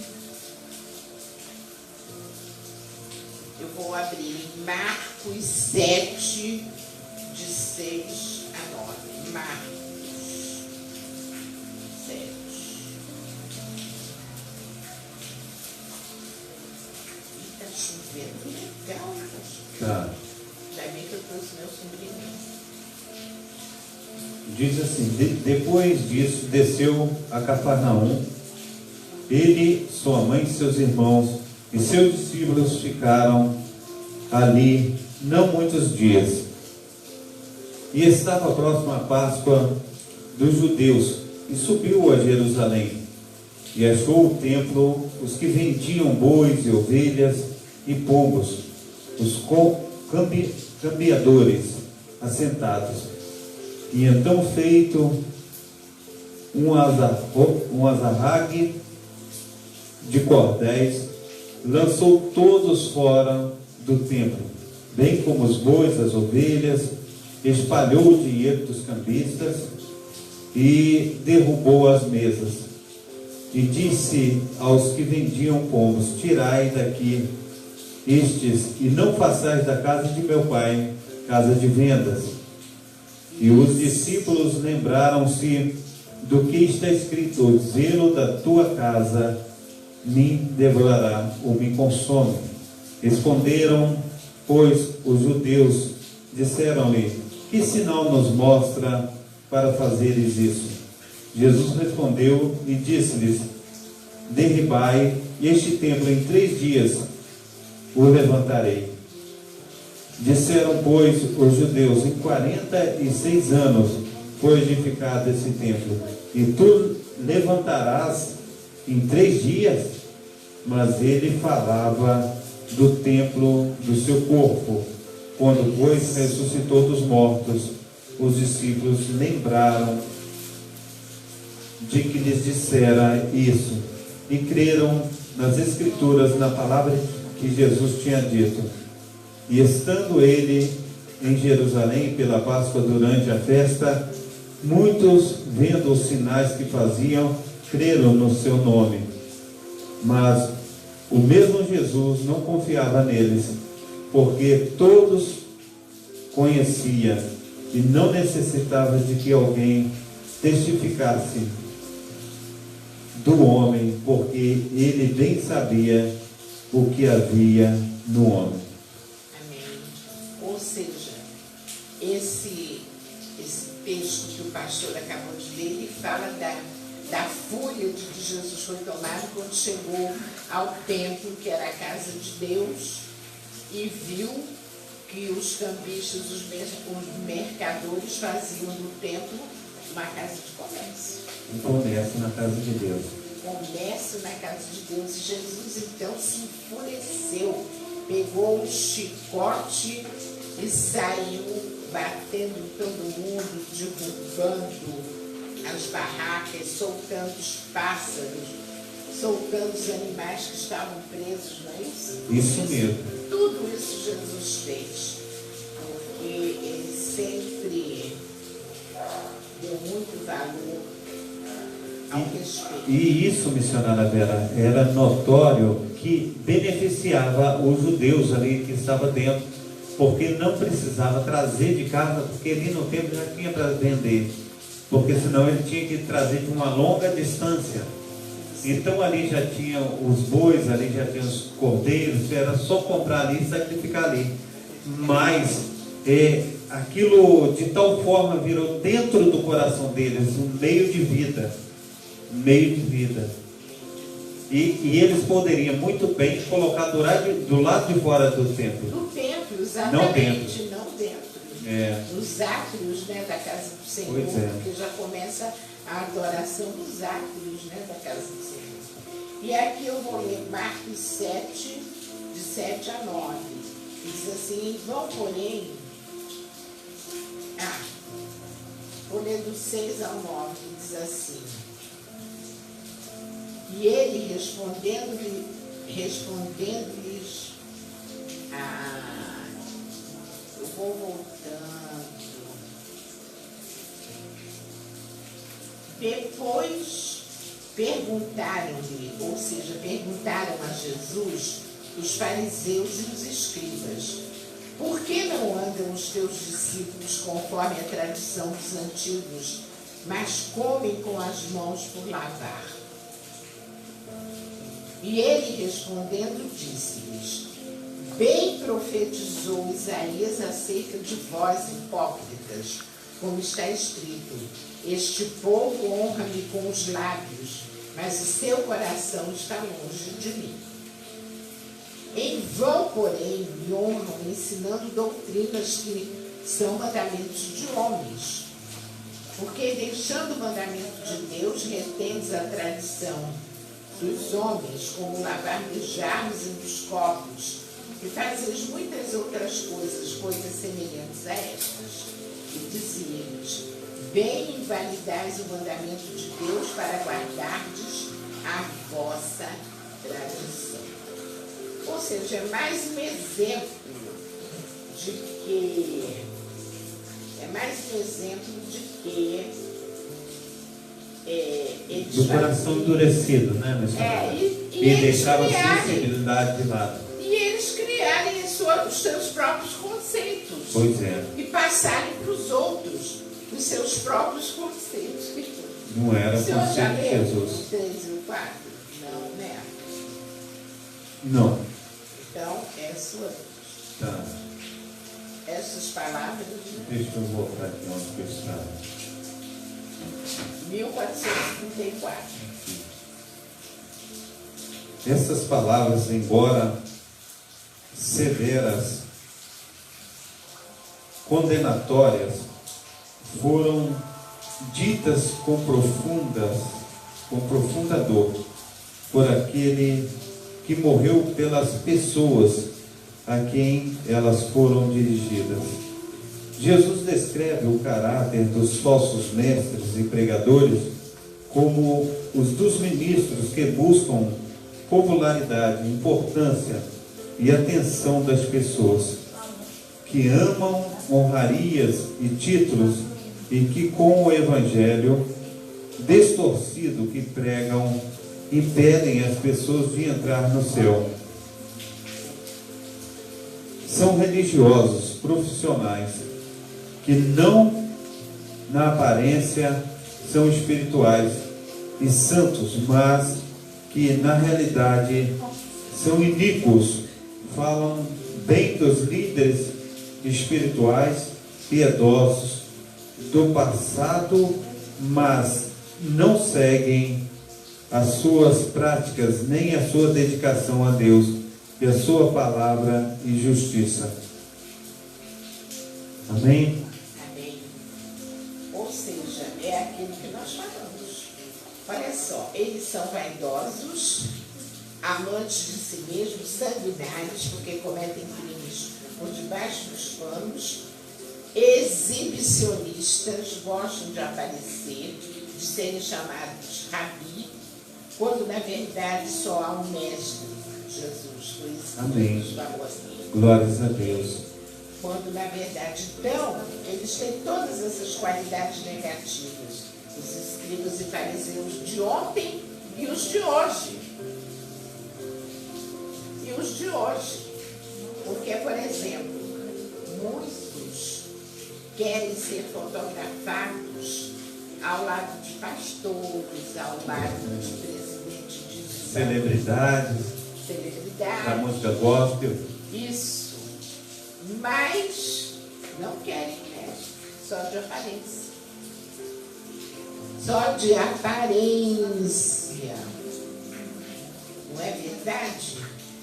eu vou abrir Marcos 7, de 6 a 9. Marcos 7. E tá chovendo legal, hein, pastor? Tá. Ainda bem que eu trouxe meu sobrinho. Diz assim: depois disso, desceu a Cafarnaum. Ele, sua mãe, seus irmãos e seus discípulos ficaram ali não muitos dias. E estava próxima a Páscoa dos judeus, e subiu a Jerusalém, e achou o templo, os que vendiam bois e ovelhas e pombos, os cambiadores assentados. E então, feito um azarrague de cordéis, lançou todos fora do templo, bem como os bois, as ovelhas, espalhou o dinheiro dos cambistas e derrubou as mesas. E disse aos que vendiam pombos: tirai daqui estes, e não façais da casa de meu pai casa de vendas. E os discípulos lembraram-se do que está escrito: o zelo da tua casa me devorará ou me consome. Responderam, pois, os judeus, disseram-lhe: que sinal nos mostra para fazeres isso? Jesus respondeu e disse-lhes: derribai este templo, em 3 dias o levantarei. Disseram, pois, os judeus: em 46 anos foi edificado esse templo, e tu levantarás em 3 dias? Mas ele falava do templo do seu corpo. Quando, pois, ressuscitou dos mortos, os discípulos lembraram de que lhes dissera isso e creram nas Escrituras, na palavra que Jesus tinha dito. E estando ele em Jerusalém pela Páscoa durante a festa, muitos, vendo os sinais que faziam, creram no seu nome. Mas o mesmo Jesus não confiava neles, porque todos conhecia e não necessitava de que alguém testificasse do homem, porque ele bem sabia o que havia no homem. Amém. Ou seja, esse texto que o pastor acabou de ler, ele fala da fúria de que Jesus foi tomado quando chegou ao templo, que era a casa de Deus, e viu que os cambistas, os mercadores faziam do templo uma casa de comércio. Um comércio na casa de Deus. Comércio na casa de Deus. E Jesus então se enfureceu, pegou um chicote e saiu batendo em todo mundo, derrubando as barracas, soltando os pássaros, soltando os animais que estavam presos, não é isso? Isso mesmo. Tudo isso Jesus fez, porque ele sempre deu muito valor ao respeito. E isso, missionária Vera, era notório que beneficiava os judeus ali que estavam dentro, porque não precisava trazer de casa, porque ali no templo já tinha para vender, porque senão ele tinha que trazer de uma longa distância. Então ali já tinha os bois, ali já tinha os cordeiros, era só comprar ali e sacrificar ali. Mas aquilo de tal forma virou dentro do coração deles um meio de vida. Meio de vida. E eles poderiam muito bem colocar do lado de fora do templo. Do templo, exatamente, não dentro. Nos átrios, né, da casa do Senhor, porque já começa a adoração dos átrios, né, da casa do Senhor. E aqui eu vou ler Marcos 7, de 7 a 9. Diz assim: vão, porém. Vou ler do 6 ao 9, diz assim: e ele respondendo-lhes, eu vou voltando. Depois perguntaram-lhe, ou seja, perguntaram a Jesus os fariseus e os escribas: por que não andam os teus discípulos conforme a tradição dos antigos, mas comem com as mãos por lavar? E ele respondendo disse-lhes: bem profetizou Isaías acerca de vós, hipócritas, como está escrito: este povo honra-me com os lábios, mas o seu coração está longe de mim. Em vão, porém, me honram ensinando doutrinas que são mandamentos de homens, porque deixando o mandamento de Deus, retendes a tradição dos homens, como lavar dos jarros e dos copos, e fazeis muitas outras coisas semelhantes a estas. E dizia-lhes: bem invalidais o mandamento de Deus para guardardes a vossa tradição. Ou seja, é mais um exemplo de que eles do coração endurecido, né, missionário? E deixava a sensibilidade de lado. E eles criarem os seus próprios conceitos. Pois é. E passarem para os outros os seus próprios conceitos. Não era o conceito de Jesus. 3 e 4? Não, né? Não. Então, é a sua vez. Tá. Essas palavras. Deixa eu voltar aqui onde que eu estava. 1434. Essas palavras, embora severas, condenatórias, foram ditas com profunda dor por aquele que morreu pelas pessoas a quem elas foram dirigidas. Jesus descreve o caráter dos falsos mestres e pregadores como os dos ministros que buscam popularidade, importância e atenção das pessoas, que amam honrarias e títulos e que com o evangelho distorcido que pregam impedem as pessoas de entrar no céu. São religiosos profissionais que não na aparência são espirituais e santos, mas que na realidade são iníquos, falam bem dos líderes espirituais piedosos do passado, mas não seguem as suas práticas nem a sua dedicação a Deus e a sua palavra e justiça. Amém? Amém. Ou seja, é aquilo que nós falamos. Olha só, eles são vaidosos, amantes de si mesmos, sanguinários, porque cometem crimes por debaixo dos panos, exibicionistas, gostam de aparecer, de serem chamados rabi, quando na verdade só há um mestre, Jesus. Por isso Amém. Jesus falou assim. Glórias a Deus. Quando na verdade, então, eles têm todas essas qualidades negativas, os escribas e fariseus de ontem e os de hoje. E os de hoje. Porque, por exemplo, muitos querem ser fotografados ao lado de pastores, ao lado de presidentes de Celebridades da música gospel. Isso. Mas não querem mestre, só de aparência. Só de aparência. Não é verdade?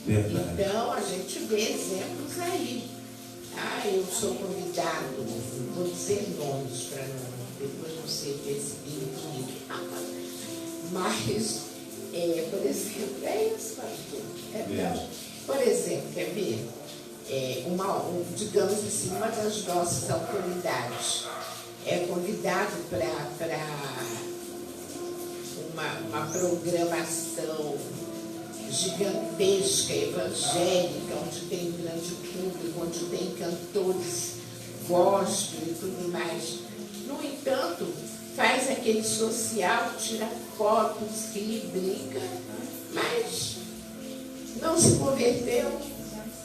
Verdade. Então a gente vê exemplos aí. Ah, eu sou convidado, vou dizer nomes para depois não ser percebido. Mas, por exemplo, é isso, pastor. Então, por exemplo, quer ver? Digamos assim, uma das nossas autoridades é convidado para uma programação gigantesca, evangélica, onde tem um grande público, onde tem cantores gospel e tudo mais. No entanto, faz aquele social, tira fotos, ri, brinca, mas não se converteu,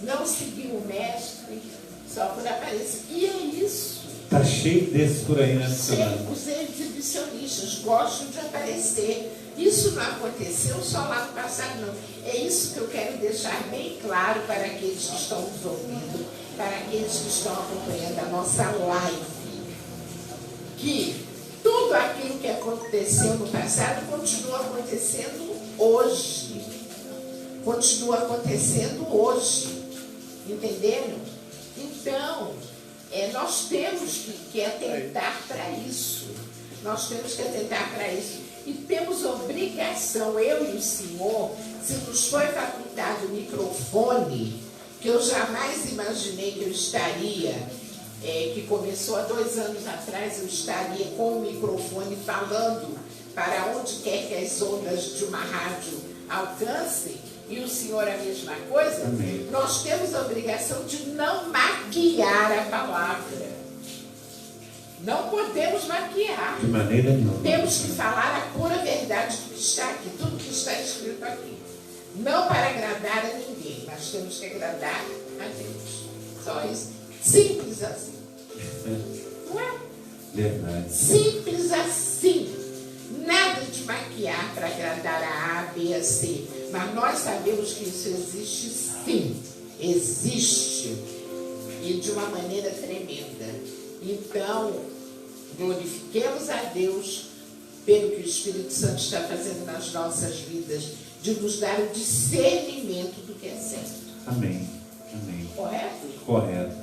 não seguiu o mestre, só por aparecer. E é isso. Está cheio desses por aí, né? Os exibicionistas gostam de aparecer. Isso não aconteceu só lá no passado, não. É isso que eu quero deixar bem claro para aqueles que estão nos ouvindo, para aqueles que estão acompanhando a nossa live. Que tudo aquilo que aconteceu no passado continua acontecendo hoje. Continua acontecendo hoje. Entenderam? Então, nós temos que atentar para isso. Nós temos que atentar para isso. E temos obrigação, eu e o Senhor, se nos foi facultado o microfone, que eu jamais imaginei que eu estaria, que começou há 2 anos atrás, eu estaria com o microfone falando para onde quer que as ondas de uma rádio alcancem, e o Senhor a mesma coisa. Amém. Nós temos a obrigação de não maquiar a palavra. Não podemos maquiar. De maneira nenhuma. Temos que falar a pura verdade do que está aqui, tudo que está escrito aqui. Não para agradar a ninguém, mas temos que agradar a Deus. Só isso. Simples assim. Não é? Verdade. Simples assim. Nada de maquiar para agradar a A, B, a C. Mas nós sabemos que isso existe sim. Existe. E de uma maneira tremenda. Então, glorifiquemos a Deus pelo que o Espírito Santo está fazendo nas nossas vidas, de nos dar o discernimento do que é certo. Amém. Amém. Correto? Correto.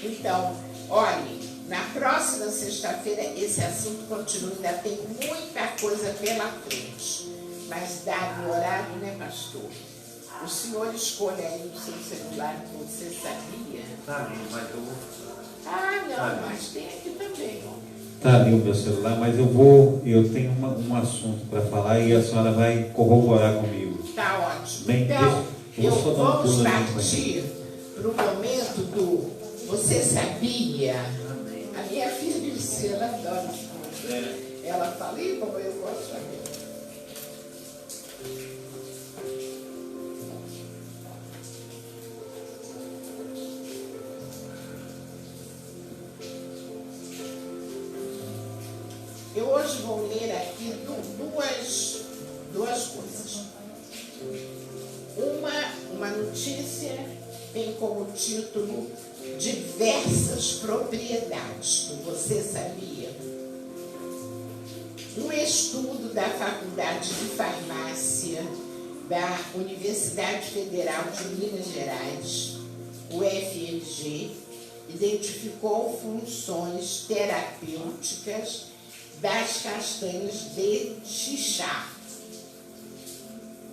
Então, olhe, na próxima sexta-feira esse assunto continua, ainda tem muita coisa pela frente. Mas dado o horário, né, pastor? O senhor escolhe aí o seu celular que você sabia. Tá ali, mas eu vou. Ah, não, mas tem aqui também. Está ali o meu celular, mas eu tenho um assunto para falar e a senhora vai corroborar comigo. Tá ótimo. Bem, Então, vamos pulo ali, partir para o momento do Você Sabia? A minha filha Luciana adora isso. Ela fala, ih, como eu gosto de saber. Eu hoje vou ler aqui duas coisas. Uma notícia tem como título Diversas Propriedades. Você sabia? Um estudo da Faculdade de Farmácia da Universidade Federal de Minas Gerais, UFMG, identificou funções terapêuticas das castanhas de xixá.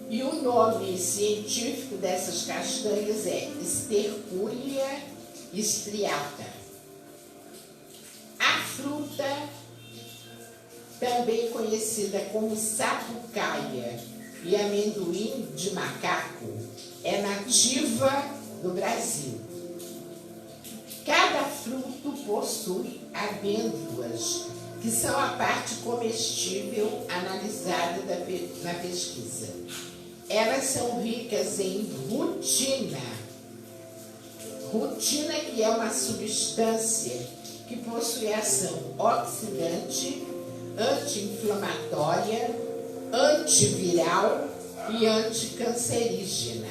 E o nome científico dessas castanhas é Sterculia striata. A fruta, também conhecida como sapucaia e amendoim de macaco, é nativa do Brasil. Cada fruto possui amêndoas, que são a parte comestível analisada na pesquisa. Elas são ricas em rutina. Rutina, que é uma substância que possui ação oxidante, anti-inflamatória, antiviral e anticancerígena.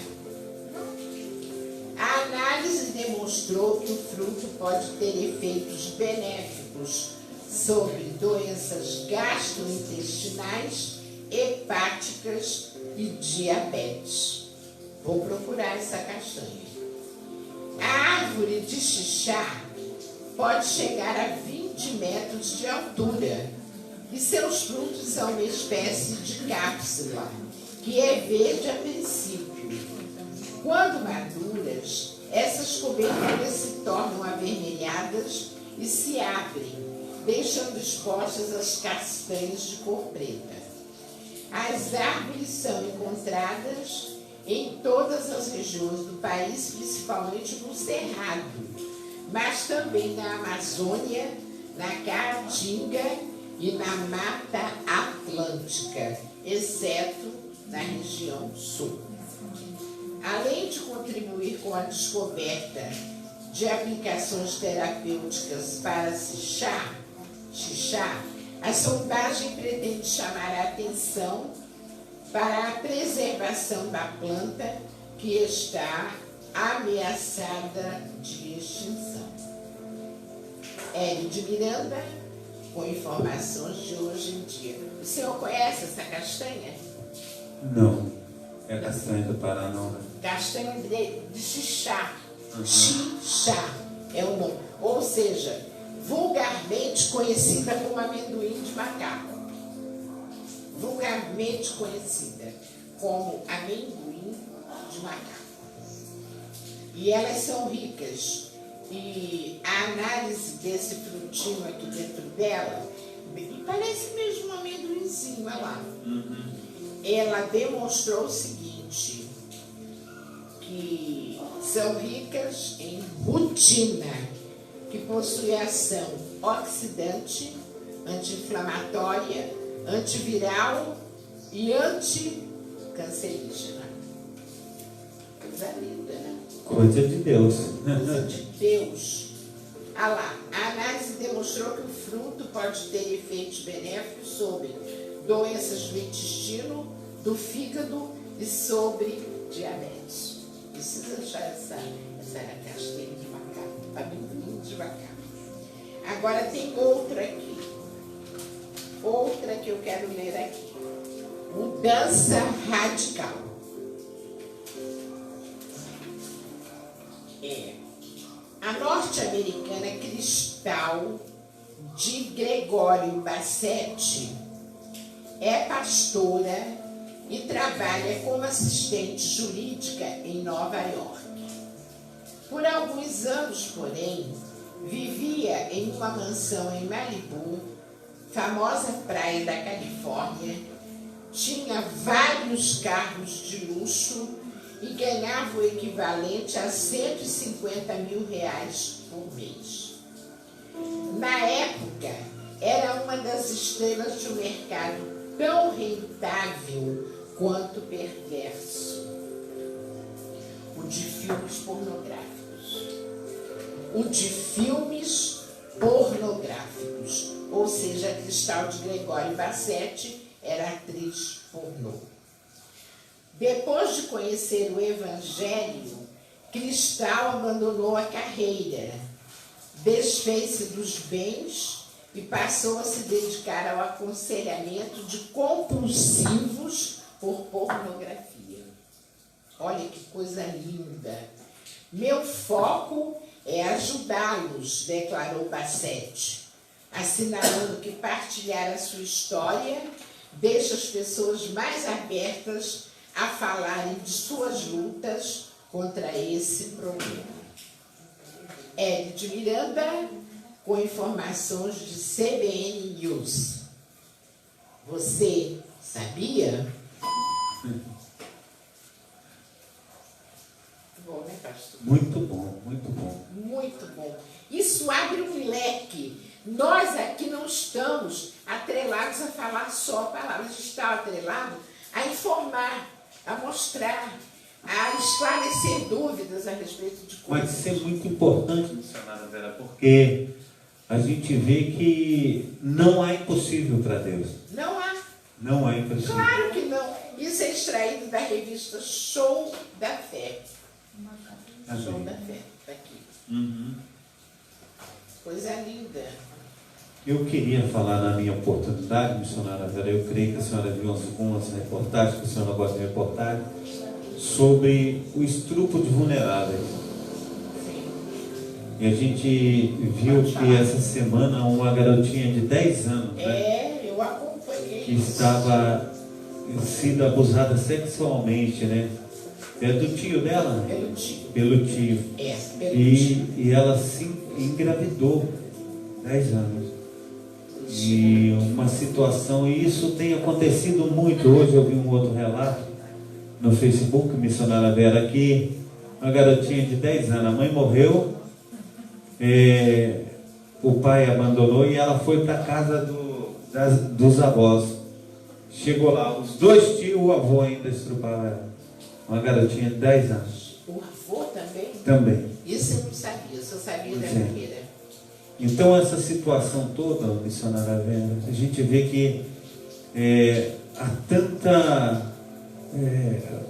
A análise demonstrou que o fruto pode ter efeitos benéficos sobre doenças gastrointestinais, hepáticas e diabetes. Vou procurar essa castanha. A árvore de xixá pode chegar a 20 metros de altura e seus frutos são uma espécie de cápsula, que é verde a princípio. Quando maduras, essas coberturas se tornam avermelhadas e se abrem, deixando expostas as castanhas de cor preta. As árvores são encontradas em todas as regiões do país, principalmente no Cerrado, mas também na Amazônia, na Caatinga e na Mata Atlântica, exceto na região sul. Além de contribuir com a descoberta de aplicações terapêuticas para xixá, a sondagem pretende chamar a atenção para a preservação da planta que está ameaçada de extinção. Hélio de Miranda, com informações de hoje em dia. O senhor conhece essa castanha? Não, é castanha do Pará, não. Castanha de xixá. Xixá é o nome. Ou seja, vulgarmente conhecida como amendoim de macaco. Vulgarmente conhecida como amendoim de macaco. E elas são ricas. E a análise desse frutinho aqui dentro dela, parece mesmo um amendoinzinho, olha lá. Ela demonstrou o seguinte, que são ricas em rutina, que possui ação oxidante, anti-inflamatória, antiviral e anticancerígena. Coisa linda, né? Coisa de Deus. Coisa de Deus. Ah lá, a análise demonstrou que o fruto pode ter efeitos benéficos sobre doenças do intestino, do fígado e sobre diabetes. Precisa achar essa castanha de macaco, amendoim de macaco. Agora tem outra aqui. Outra que eu quero ler aqui. Mudança radical. A norte-americana Cristal de Gregório Bassetti é pastora e trabalha como assistente jurídica em Nova York. Por alguns anos, porém, vivia em uma mansão em Malibu, famosa praia da Califórnia, tinha vários carros de luxo e ganhava o equivalente a R$150 mil por mês. Na época, era uma das estrelas de um mercado tão rentável quanto perverso: o de filmes pornográficos. O de filmes pornográficos, ou seja, a Cristal de Gregório Bassetti era atriz pornô. Depois de conhecer o Evangelho, Cristal abandonou a carreira, desfez-se dos bens e passou a se dedicar ao aconselhamento de compulsivos por pornografia. Olha que coisa linda! Meu foco é ajudá-los, declarou Bassetti, assinalando que partilhar a sua história deixa as pessoas mais abertas a falarem de suas lutas contra esse problema. Hélio de Miranda, com informações de CBN News. Você sabia? Bom, né, pastor? Muito bom, muito bom. Muito bom. Isso abre um leque. Nós aqui não estamos atrelados a falar só palavras, a gente está atrelado a informar, a mostrar, a esclarecer dúvidas a respeito de coisas. Mas isso é muito importante, missionária Vera, porque a gente vê que não há impossível para Deus. Não há. Não há impossível. Claro que não. Isso é extraído da revista Show da Fé. Amém. Show da Fé, está aqui. Uhum. Coisa linda. Eu queria falar na minha oportunidade, missionária Vera, eu creio que a senhora viu algumas reportagens, que a senhora gosta de reportagem, sobre o estupro de vulneráveis. E a gente viu que essa semana uma garotinha de 10 anos, né, Eu acompanhei. que estava sendo abusada sexualmente, né? É do tio dela? Pelo tio. Pelo tio. Pelo tio. E ela se engravidou, 10 anos. E uma situação, e isso tem acontecido muito. Hoje eu vi um outro relato no Facebook, missionária Vera, que uma garotinha de 10 anos, a mãe morreu, o pai abandonou e ela foi para a casa dos avós. Chegou lá, os dois tios, o avô ainda estrupava ela. Uma garotinha de 10 anos. O avô também? Também. Isso eu não sabia, eu só sabia da Sim. primeira. Então essa situação toda, missionária Vera, a gente vê que há tanta,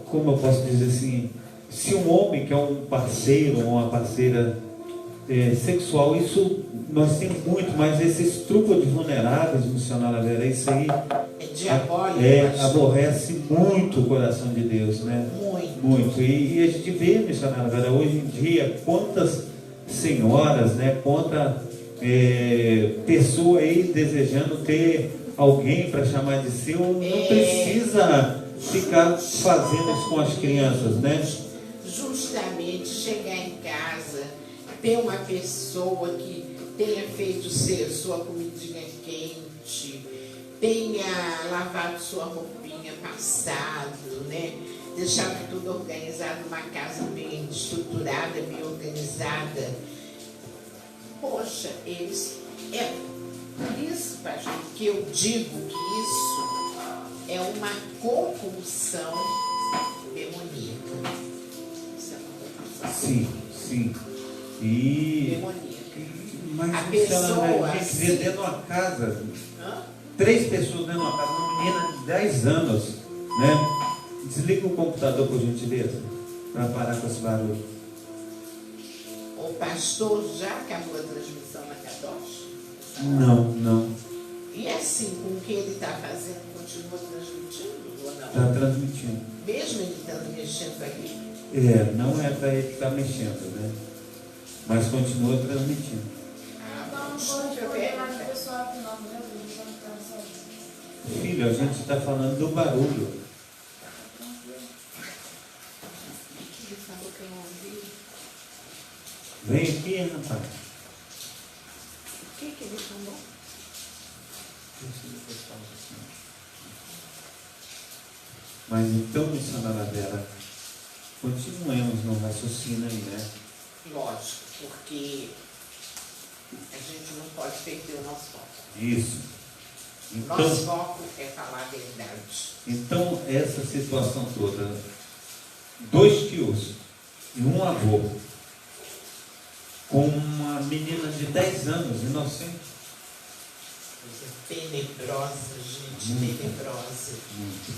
como eu posso dizer assim, se um homem que é um parceiro ou uma parceira sexual, isso nós temos muito, mas esse estupro de vulneráveis, missionária Vera, isso aí É diabólico. aborrece muito o coração de Deus, né? Muito. E a gente vê, missionária Vera, hoje em dia, quantas senhoras, né, quanta pessoa aí desejando ter alguém para chamar de seu, não precisa ficar fazendo isso com as crianças, né? Justamente chegar em casa, ter uma pessoa que tenha feito sua comidinha quente, tenha lavado sua roupinha passado, né? Deixado tudo organizado, uma casa bem estruturada, bem organizada. Poxa, eles... É por isso, pastor, que eu digo que isso é uma compulsão demoníaca. Isso é uma compulsão Sim. E demoníaca. mas A pessoa a gente vê dentro de uma casa, Hã? 3 pessoas dentro de uma casa, uma menina de 10 anos, né? Desliga o computador, por gentileza, para parar com esse barulho. O pastor já acabou a transmissão na Kadosh? Não. E assim, com o que ele está fazendo, continua transmitindo ou não? Está transmitindo. Mesmo ele estando mexendo aqui? Não é para ele estar mexendo, né? Mas continua transmitindo. Desculpa, eu pergunto. Filho, a gente está falando do barulho. Vem aqui, rapaz. O que ele falou? Mas então, missionária Vera, continuemos no raciocínio aí, né? Lógico, porque a gente não pode perder o nosso foco. Isso. Nosso Então, foco é falar a verdade. então essa situação toda, 2 tios e um avô, com uma menina de 10 anos, inocente. Coisa tenebrosa, gente, tenebrosa.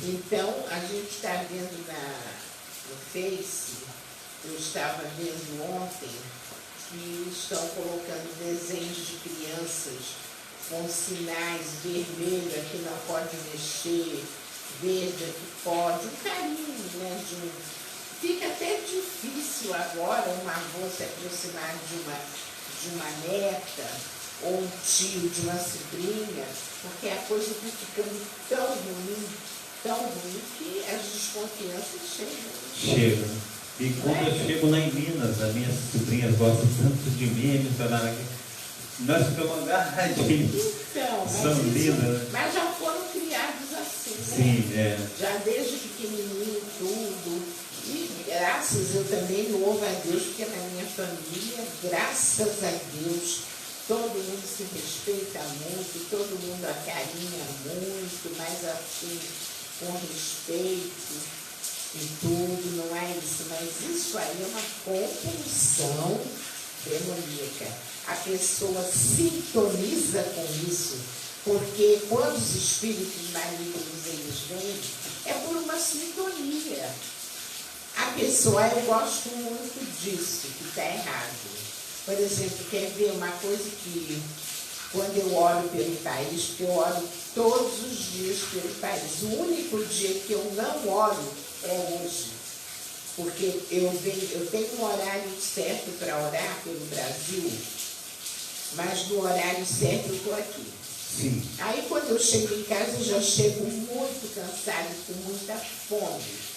Então, a gente está vendo no Face, eu estava vendo ontem, que estão colocando desenhos de crianças com sinais vermelho, que não pode mexer, verde, que pode, um carinho, né? Fica até difícil agora um avô se aproximar de uma neta ou um tio de uma sobrinha, porque a coisa está ficando tão ruim que as desconfianças chegam. Chega. E quando eu chego lá em Minas, as minhas sobrinhas gostam tanto de mim, nós ficamos agarradinhos. Então, São lindas. Mas já foram criados assim, né? Sim, é. Já desde pequenininho, tudo. E graças, eu também louvo a Deus, porque na minha família, graças a Deus, todo mundo se respeita muito, todo mundo acarinha muito, mas assim, com respeito e tudo, não é isso. Mas isso aí é uma compulsão demoníaca. A pessoa sintoniza com isso, porque quando os espíritos malignos eles vêm, é por uma sintonia. A pessoa, eu gosto muito disso, que está errado. Por exemplo, quer ver uma coisa que, quando eu oro pelo país, porque eu oro todos os dias pelo país, o único dia que eu não oro é hoje. Porque eu tenho um horário certo para orar pelo Brasil, mas no horário certo eu estou aqui. Sim. Aí quando eu chego em casa, eu já chego muito cansada, com muita fome.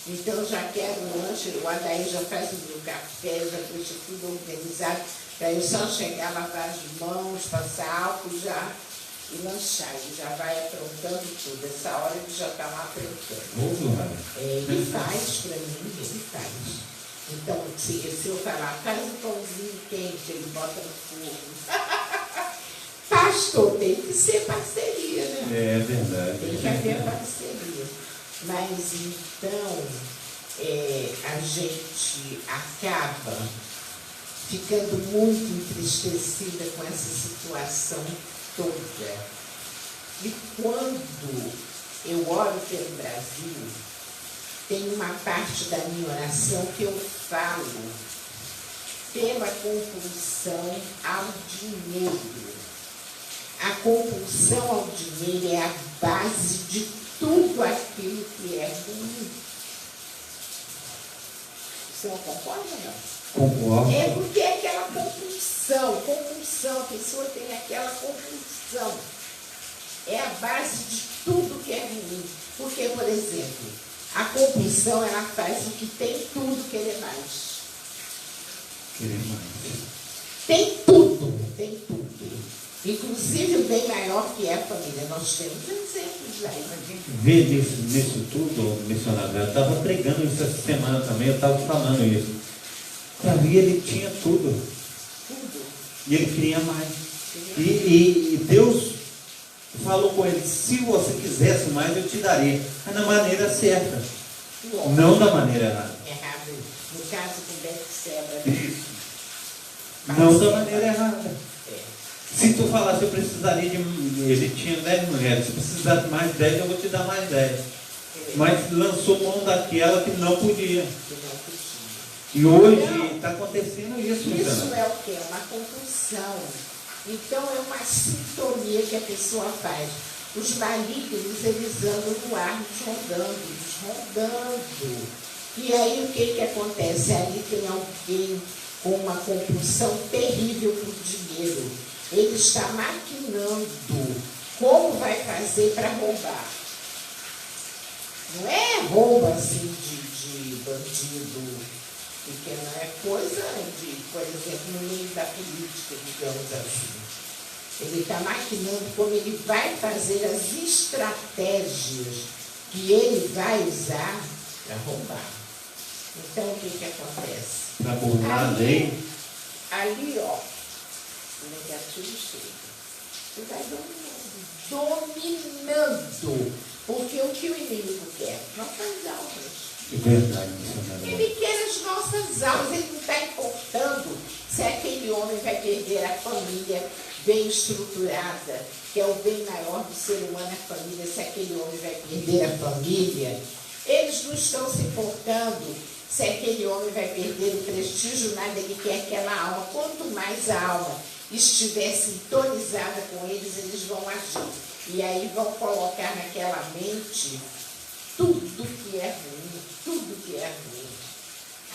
Então eu já quero o lanche, o Adair já faz o meu café, já deixa tudo organizado, para eu só chegar, lavar as mãos, passar álcool e lanchar. Ele já vai aprontando tudo. Essa hora ele já está lá aprontando. Ele faz para mim, ele faz. Então, se eu falar, faz um pãozinho quente, ele bota no fogo. Pastor, tem que ser parceria, né? É verdade. Tem que haver parceria. Mas então, a gente acaba ficando muito entristecida com essa situação toda. E quando eu oro pelo Brasil, tem uma parte da minha oração que eu falo pela compulsão ao dinheiro. A compulsão ao dinheiro é a base de tudo aquilo que é ruim. Você não concorda, não? Concordo. É porque é aquela compulsão, a pessoa tem aquela compulsão. É a base de tudo que é ruim. Porque, por exemplo, a compulsão, ela faz o que tem tudo querer mais. Querer mais. Tem tudo, tem tudo. Inclusive o bem maior que é a família. Nós temos exemplos aí. Vê nisso tudo, missionário, eu estava pregando isso essa semana também, eu estava falando isso. Davi, ele tinha tudo. Tudo. E ele queria mais. E Deus falou com ele, se você quisesse mais, eu te daria. Mas da maneira certa. Lógico. Não da maneira errada. Errado. No caso com Betseba. Não da maneira errada. É. Se tu falasse, eu precisaria de... Ele tinha 10 mulheres. Se precisar de mais 10, eu vou te dar mais 10. Mas lançou mão daquela que não podia. Que não podia. E hoje está acontecendo isso. Isso é o quê? É uma compulsão. Então é uma sintonia que a pessoa faz. Os malignos, eles andam no ar nos rondando. E aí o que acontece? Ali tem alguém com uma compulsão terrível por dinheiro. Ele está maquinando como vai fazer para roubar. Não é roubo assim de bandido Porque não é coisa de, por exemplo, no meio da política, digamos assim. Ele está maquinando como ele vai fazer as estratégias que ele vai usar para roubar. Então, o que acontece? Para burlar a lei. Ali, ó, o negativo chega. Você vai dominando. Porque o que o inimigo quer? Nossas almas. É verdade, missionária. Ele quer as nossas almas. Ele não está importando se aquele homem vai perder a família bem estruturada, que é o bem maior do ser humano, a família, se aquele homem vai perder a família. Eles não estão se importando se aquele homem vai perder o prestígio, nada, ele quer aquela alma. Quanto mais a alma estiver sintonizada com eles, eles vão agir. E aí vão colocar naquela mente tudo que é ruim, tudo que é ruim.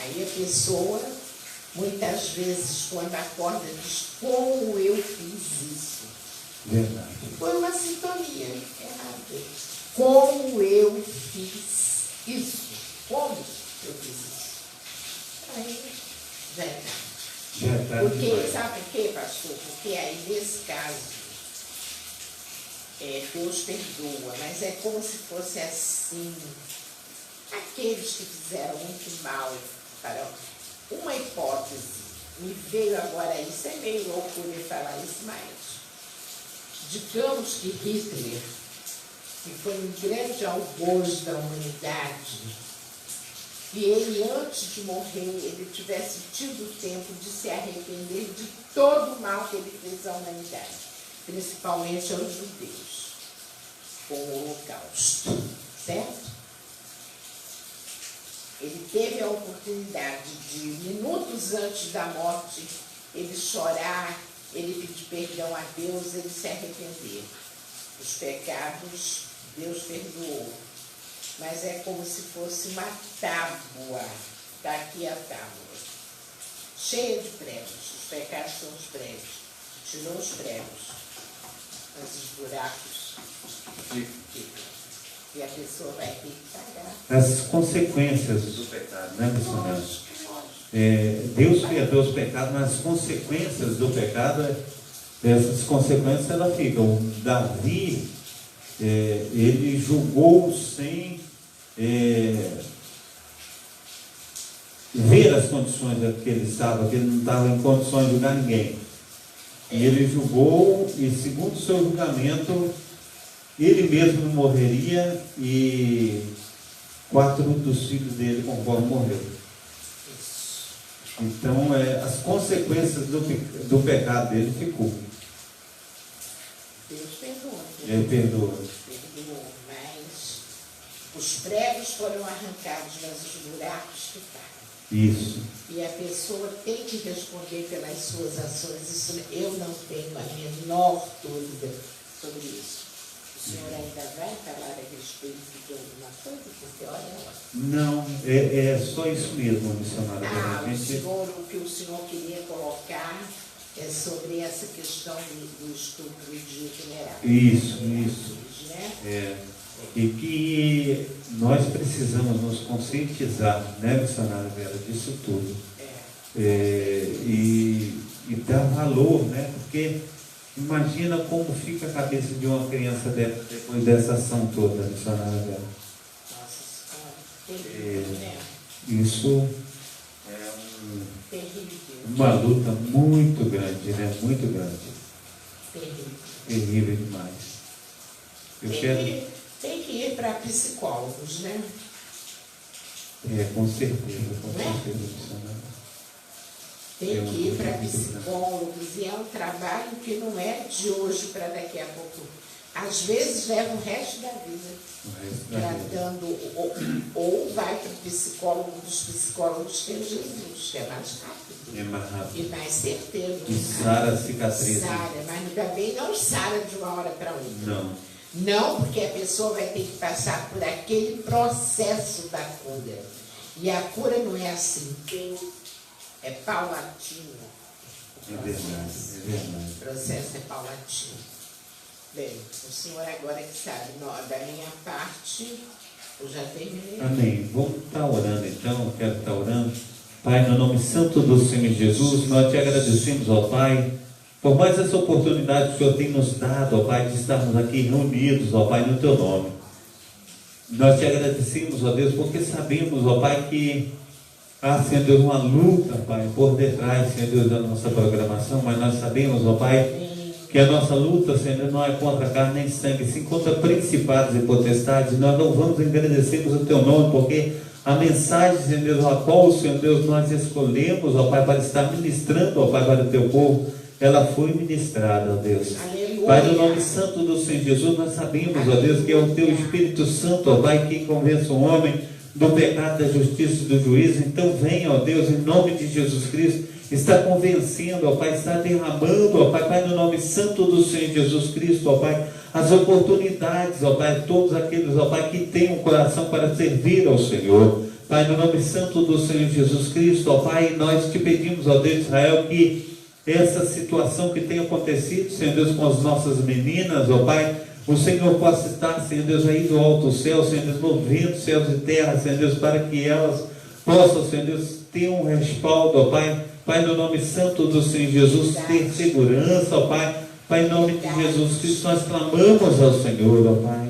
Aí a pessoa, muitas vezes, quando acorda, diz, como eu fiz isso? Verdade. Foi uma sintonia errada. Como eu fiz isso? Como eu fiz isso? Aí, verdade. Verdade. Porque, sabe por quê, pastor? Porque aí, nesse caso, Deus perdoa, mas é como se fosse assim, aqueles que fizeram muito mal para uma hipótese. Me veio agora isso, é meio loucura falar isso, mas digamos que Hitler, que foi um grande algoz da humanidade, e ele, antes de morrer, ele tivesse tido tempo de se arrepender de todo o mal que ele fez à humanidade, principalmente aos judeus, com o Holocausto, certo? Ele teve a oportunidade de, minutos antes da morte, ele chorar, ele pedir perdão a Deus, ele se arrepender. Os pecados, Deus perdoou. Mas é como se fosse uma tábua, está aqui a tábua, cheia de pregos. Os pecados são os pregos. Tirou os pregos, mas os buracos ficam. E a pessoa vai ter que pagar. As consequências do pecado, né, missionário? Deus perdoa os pecados, mas as consequências do pecado, essas consequências elas ficam. Davi, ele julgou sem ver as condições que ele estava, que ele não estava em condições de julgar ninguém. E ele julgou, e segundo o seu julgamento, ele mesmo morreria e 4 dos filhos dele conforme morreu. Então, as consequências do pecado dele ficou. Deus perdoa. Ele perdoa. Perdoou, mas os pregos foram arrancados, mas os buracos ficaram. Isso. E a pessoa tem que responder pelas suas ações. Isso eu não tenho a menor dúvida sobre isso. O senhor ainda vai falar a respeito de alguma coisa? Porque olha. Não, é só isso mesmo, missionário. O que o senhor queria colocar é sobre essa questão do estupro de itinerário. Isso. Né? E que nós precisamos nos conscientizar, né, missionária Vera, disso tudo. E dar valor, né? Porque imagina como fica a cabeça de uma criança depois dessa ação toda, missionária Vera. Nossa Senhora, terrível, isso é uma luta muito grande, né? Muito grande. Terrível demais. Tem que ir para psicólogos, né? Com certeza, missionária. Tem que ir para psicólogos, e é um trabalho que não é de hoje para daqui a pouco. Às vezes leva o resto da vida tratando, ou vai para o psicólogo dos psicólogos, que é Jesus, que é mais rápido. É mais rápido. E mais certeiro. E sara a cicatriz. Mas também não sara de uma hora para outra. Não. Não, porque a pessoa vai ter que passar por aquele processo da cura. E a cura não é assim, é paulatino. É verdade. O processo é paulatino. Bem, o senhor agora que sabe, da minha parte, eu já terminei. Amém. Vamos estar orando então, eu quero estar orando. Pai, no nome santo do Senhor Jesus, nós te agradecemos, ó Pai, por mais essa oportunidade que o Senhor tem nos dado, ó Pai, de estarmos aqui reunidos, ó Pai, no Teu nome. Nós te agradecemos, ó Deus, porque sabemos, ó Pai, que há, Senhor Deus, uma luta, Pai, por detrás, Senhor Deus, da nossa programação, mas nós sabemos, ó Pai, que a nossa luta, Senhor Deus, não é contra carne nem sangue, sim contra principados e potestades. Nós louvamos e agradecemos o Teu nome, porque a mensagem, Senhor Deus, a qual, Senhor Deus, nós escolhemos, ó Pai, para estar ministrando, ó Pai, para o Teu povo, ela foi ministrada, ó Deus. Aleluia. Pai, no nome santo do Senhor Jesus, nós sabemos, ó Deus, que é o Teu Espírito Santo, ó Pai, que convence o homem do pecado, da justiça e do juízo. Então venha, ó Deus, em nome de Jesus Cristo, está convencendo, ó Pai, está derramando, ó Pai, Pai, no nome santo do Senhor Jesus Cristo, ó Pai, as oportunidades, ó Pai, todos aqueles, ó Pai, que têm um coração para servir ao Senhor. Pai, no nome santo do Senhor Jesus Cristo, ó Pai, nós te pedimos, ó Deus de Israel, que essa situação que tem acontecido, Senhor Deus, com as nossas meninas, ó Pai, o Senhor possa estar, Senhor Deus, aí do alto céu, Senhor Deus, movendo céus e terra, Senhor Deus, para que elas possam, Senhor Deus, ter um respaldo, ó Pai, Pai, no nome santo do Senhor Jesus, ter segurança, ó Pai, Pai, em nome de Jesus Cristo, nós clamamos ao Senhor, ó Pai.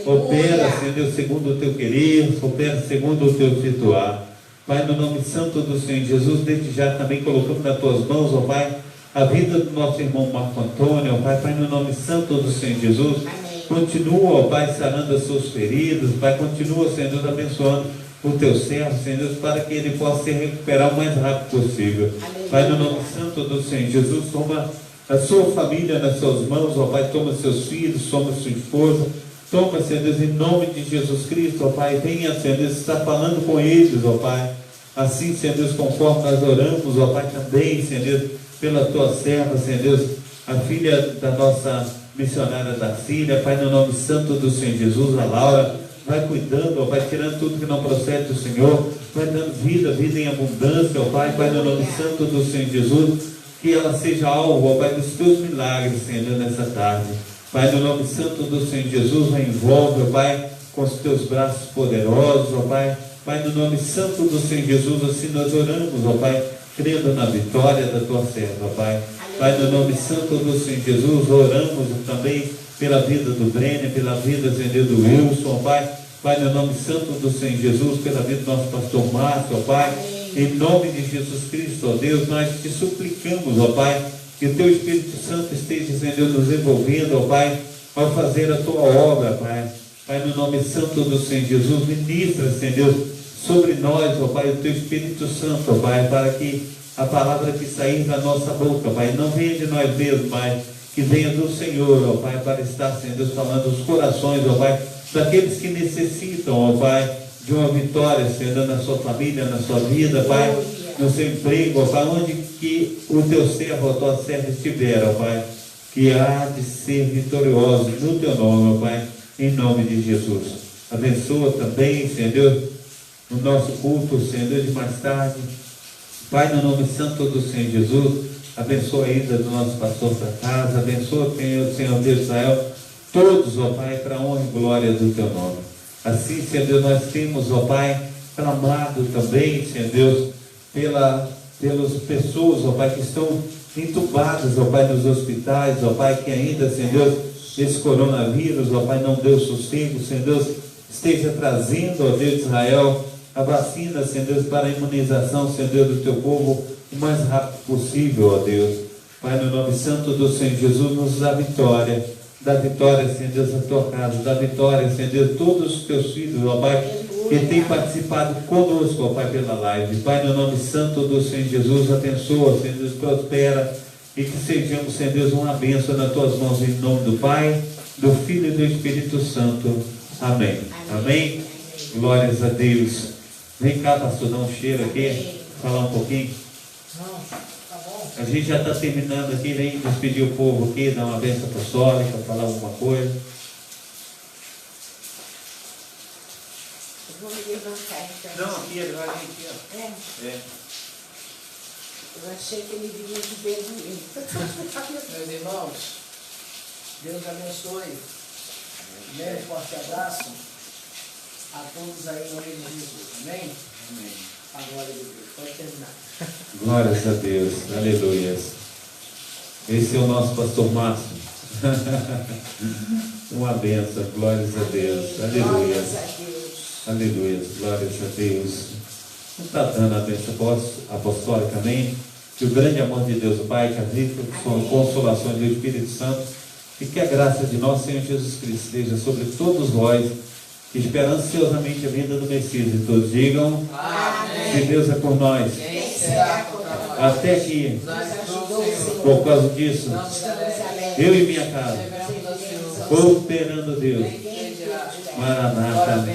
Opera, Senhor Deus, segundo o Teu querer, opera segundo o Teu efetuar. Pai, no nome santo do Senhor Jesus, desde já também colocamos nas Tuas mãos, ó Pai, a vida do nosso irmão Marco Antônio, ó Pai, Pai, no nome santo do Senhor Jesus, continua, ó Pai, sarando as suas feridas, Pai, continua, Senhor Deus, abençoando o Teu servo, Senhor Deus, para que ele possa se recuperar o mais rápido possível. Pai, no nome santo do Senhor Jesus, toma a sua família nas suas mãos, ó Pai, toma seus filhos, toma sua esposa, toma, Senhor Deus, em nome de Jesus Cristo, ó Pai, venha, Senhor Deus, estar falando com eles, ó Pai, assim, Senhor Deus, conforme nós oramos, ó Pai, também, Senhor Deus, pela Tua serva, Senhor Deus, a filha da nossa missionária Darcília, Pai, no nome santo do Senhor Jesus, a Laura, vai cuidando, ó Pai, tirando tudo que não procede do Senhor, vai dando vida, vida em abundância, ó Pai, Pai, no nome santo do Senhor Jesus, que ela seja alvo, ó Pai, dos Teus milagres, Senhor, nessa tarde. Pai, no nome santo do Senhor Jesus, a envolve, ó Pai, com os Teus braços poderosos, ó Pai, Pai, no nome santo do Senhor Jesus, assim nós oramos, ó Pai, crendo na vitória da Tua serva, ó Pai. Pai, no nome santo do Senhor Jesus, oramos também pela vida do Brenner, pela vida, Senhor Deus, do Wilson, ó Pai. Pai, no nome santo do Senhor Jesus, pela vida do nosso pastor Márcio, ó Pai, em nome de Jesus Cristo, ó Deus, nós te suplicamos, ó Pai, que o Teu Espírito Santo esteja, Senhor Deus, nos envolvendo, ó Pai, ao fazer a Tua obra, Pai. Pai, no nome santo do Senhor Jesus, ministra, Senhor Deus, sobre nós, ó Pai, o Teu Espírito Santo, ó Pai, para que a palavra que sair da nossa boca, Pai, não venha de nós mesmos, mas que venha do Senhor, ó Pai, para estar, Senhor Deus, falando os corações, ó Pai, daqueles que necessitam, ó Pai, de uma vitória, Senhor, na sua família, na sua vida, Pai, no seu emprego, ó Pai, onde que o Teu servo, a Tua serva estiver, ó Pai, que há de ser vitorioso no Teu nome, ó Pai, em nome de Jesus. Abençoa também, Senhor Deus, o nosso culto, Senhor Deus, de mais tarde. Pai, no nome santo do Senhor Jesus, abençoa a ida do nosso pastor para casa, abençoa, Senhor Deus de Israel, todos, ó Pai, para a honra e glória do Teu nome. Assim, Senhor Deus, nós temos, ó Pai, clamado também, Senhor Deus, pelas pessoas, ó Pai, que estão entubadas, ó Pai, nos hospitais, ó Pai, que ainda, Senhor Deus, esse coronavírus, ó Pai, não deu sossego, Senhor Deus, esteja trazendo, ó Deus de Israel, a vacina, Senhor Deus, para a imunização, Senhor Deus, do Teu povo, o mais rápido possível, ó Deus. Pai, no nome santo do Senhor Jesus, nos dá vitória, Senhor Deus, a Tua casa, dá vitória, Senhor Deus, todos os Teus filhos, ó Pai, que têm participado conosco, ó Pai, pela live. Pai, no nome santo do Senhor Jesus, abençoa, Senhor Deus, prospera, e que sejamos, Senhor Deus, uma bênção nas Tuas mãos, em nome do Pai, do Filho e do Espírito Santo. Amém. Amém. Glórias a Deus. Vem cá, pastor, dá um cheiro aqui, falar um pouquinho. A gente já está terminando aqui, vem despedir o povo aqui, dar uma bênção apostólica, falar alguma coisa. Eu vou me levantar então. Não, aqui ele vai vir aqui, ó. É? É. Eu achei que ele vinha de beduíno. Meus irmãos, Deus abençoe. Um forte abraço a todos aí em nome de Jesus. Amém? Amém. A glória de Deus. Pode terminar. Glórias a Deus, aleluia. Esse é o nosso pastor Márcio. Uma benção, glórias a Deus, aleluia. Glórias a Deus. Aleluia, glórias a Deus. Não está dando a bênção apostólica, amém? Que o grande amor de Deus, o Pai, que a rica consolação do Espírito Santo, e que a graça de nosso Senhor Jesus Cristo esteja sobre todos nós, que esperam ansiosamente a vinda do Messias. E todos digam, Amém. se Deus é por nós, Quem será contra nós? até aqui, Nos ajudou o Senhor. por causa disso, Estamos alegres. eu e minha casa, Celebramos ao Senhor. cooperando Deus, Quem dirá? Maranata,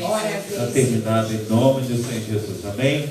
está terminado em nome do Senhor Jesus, amém?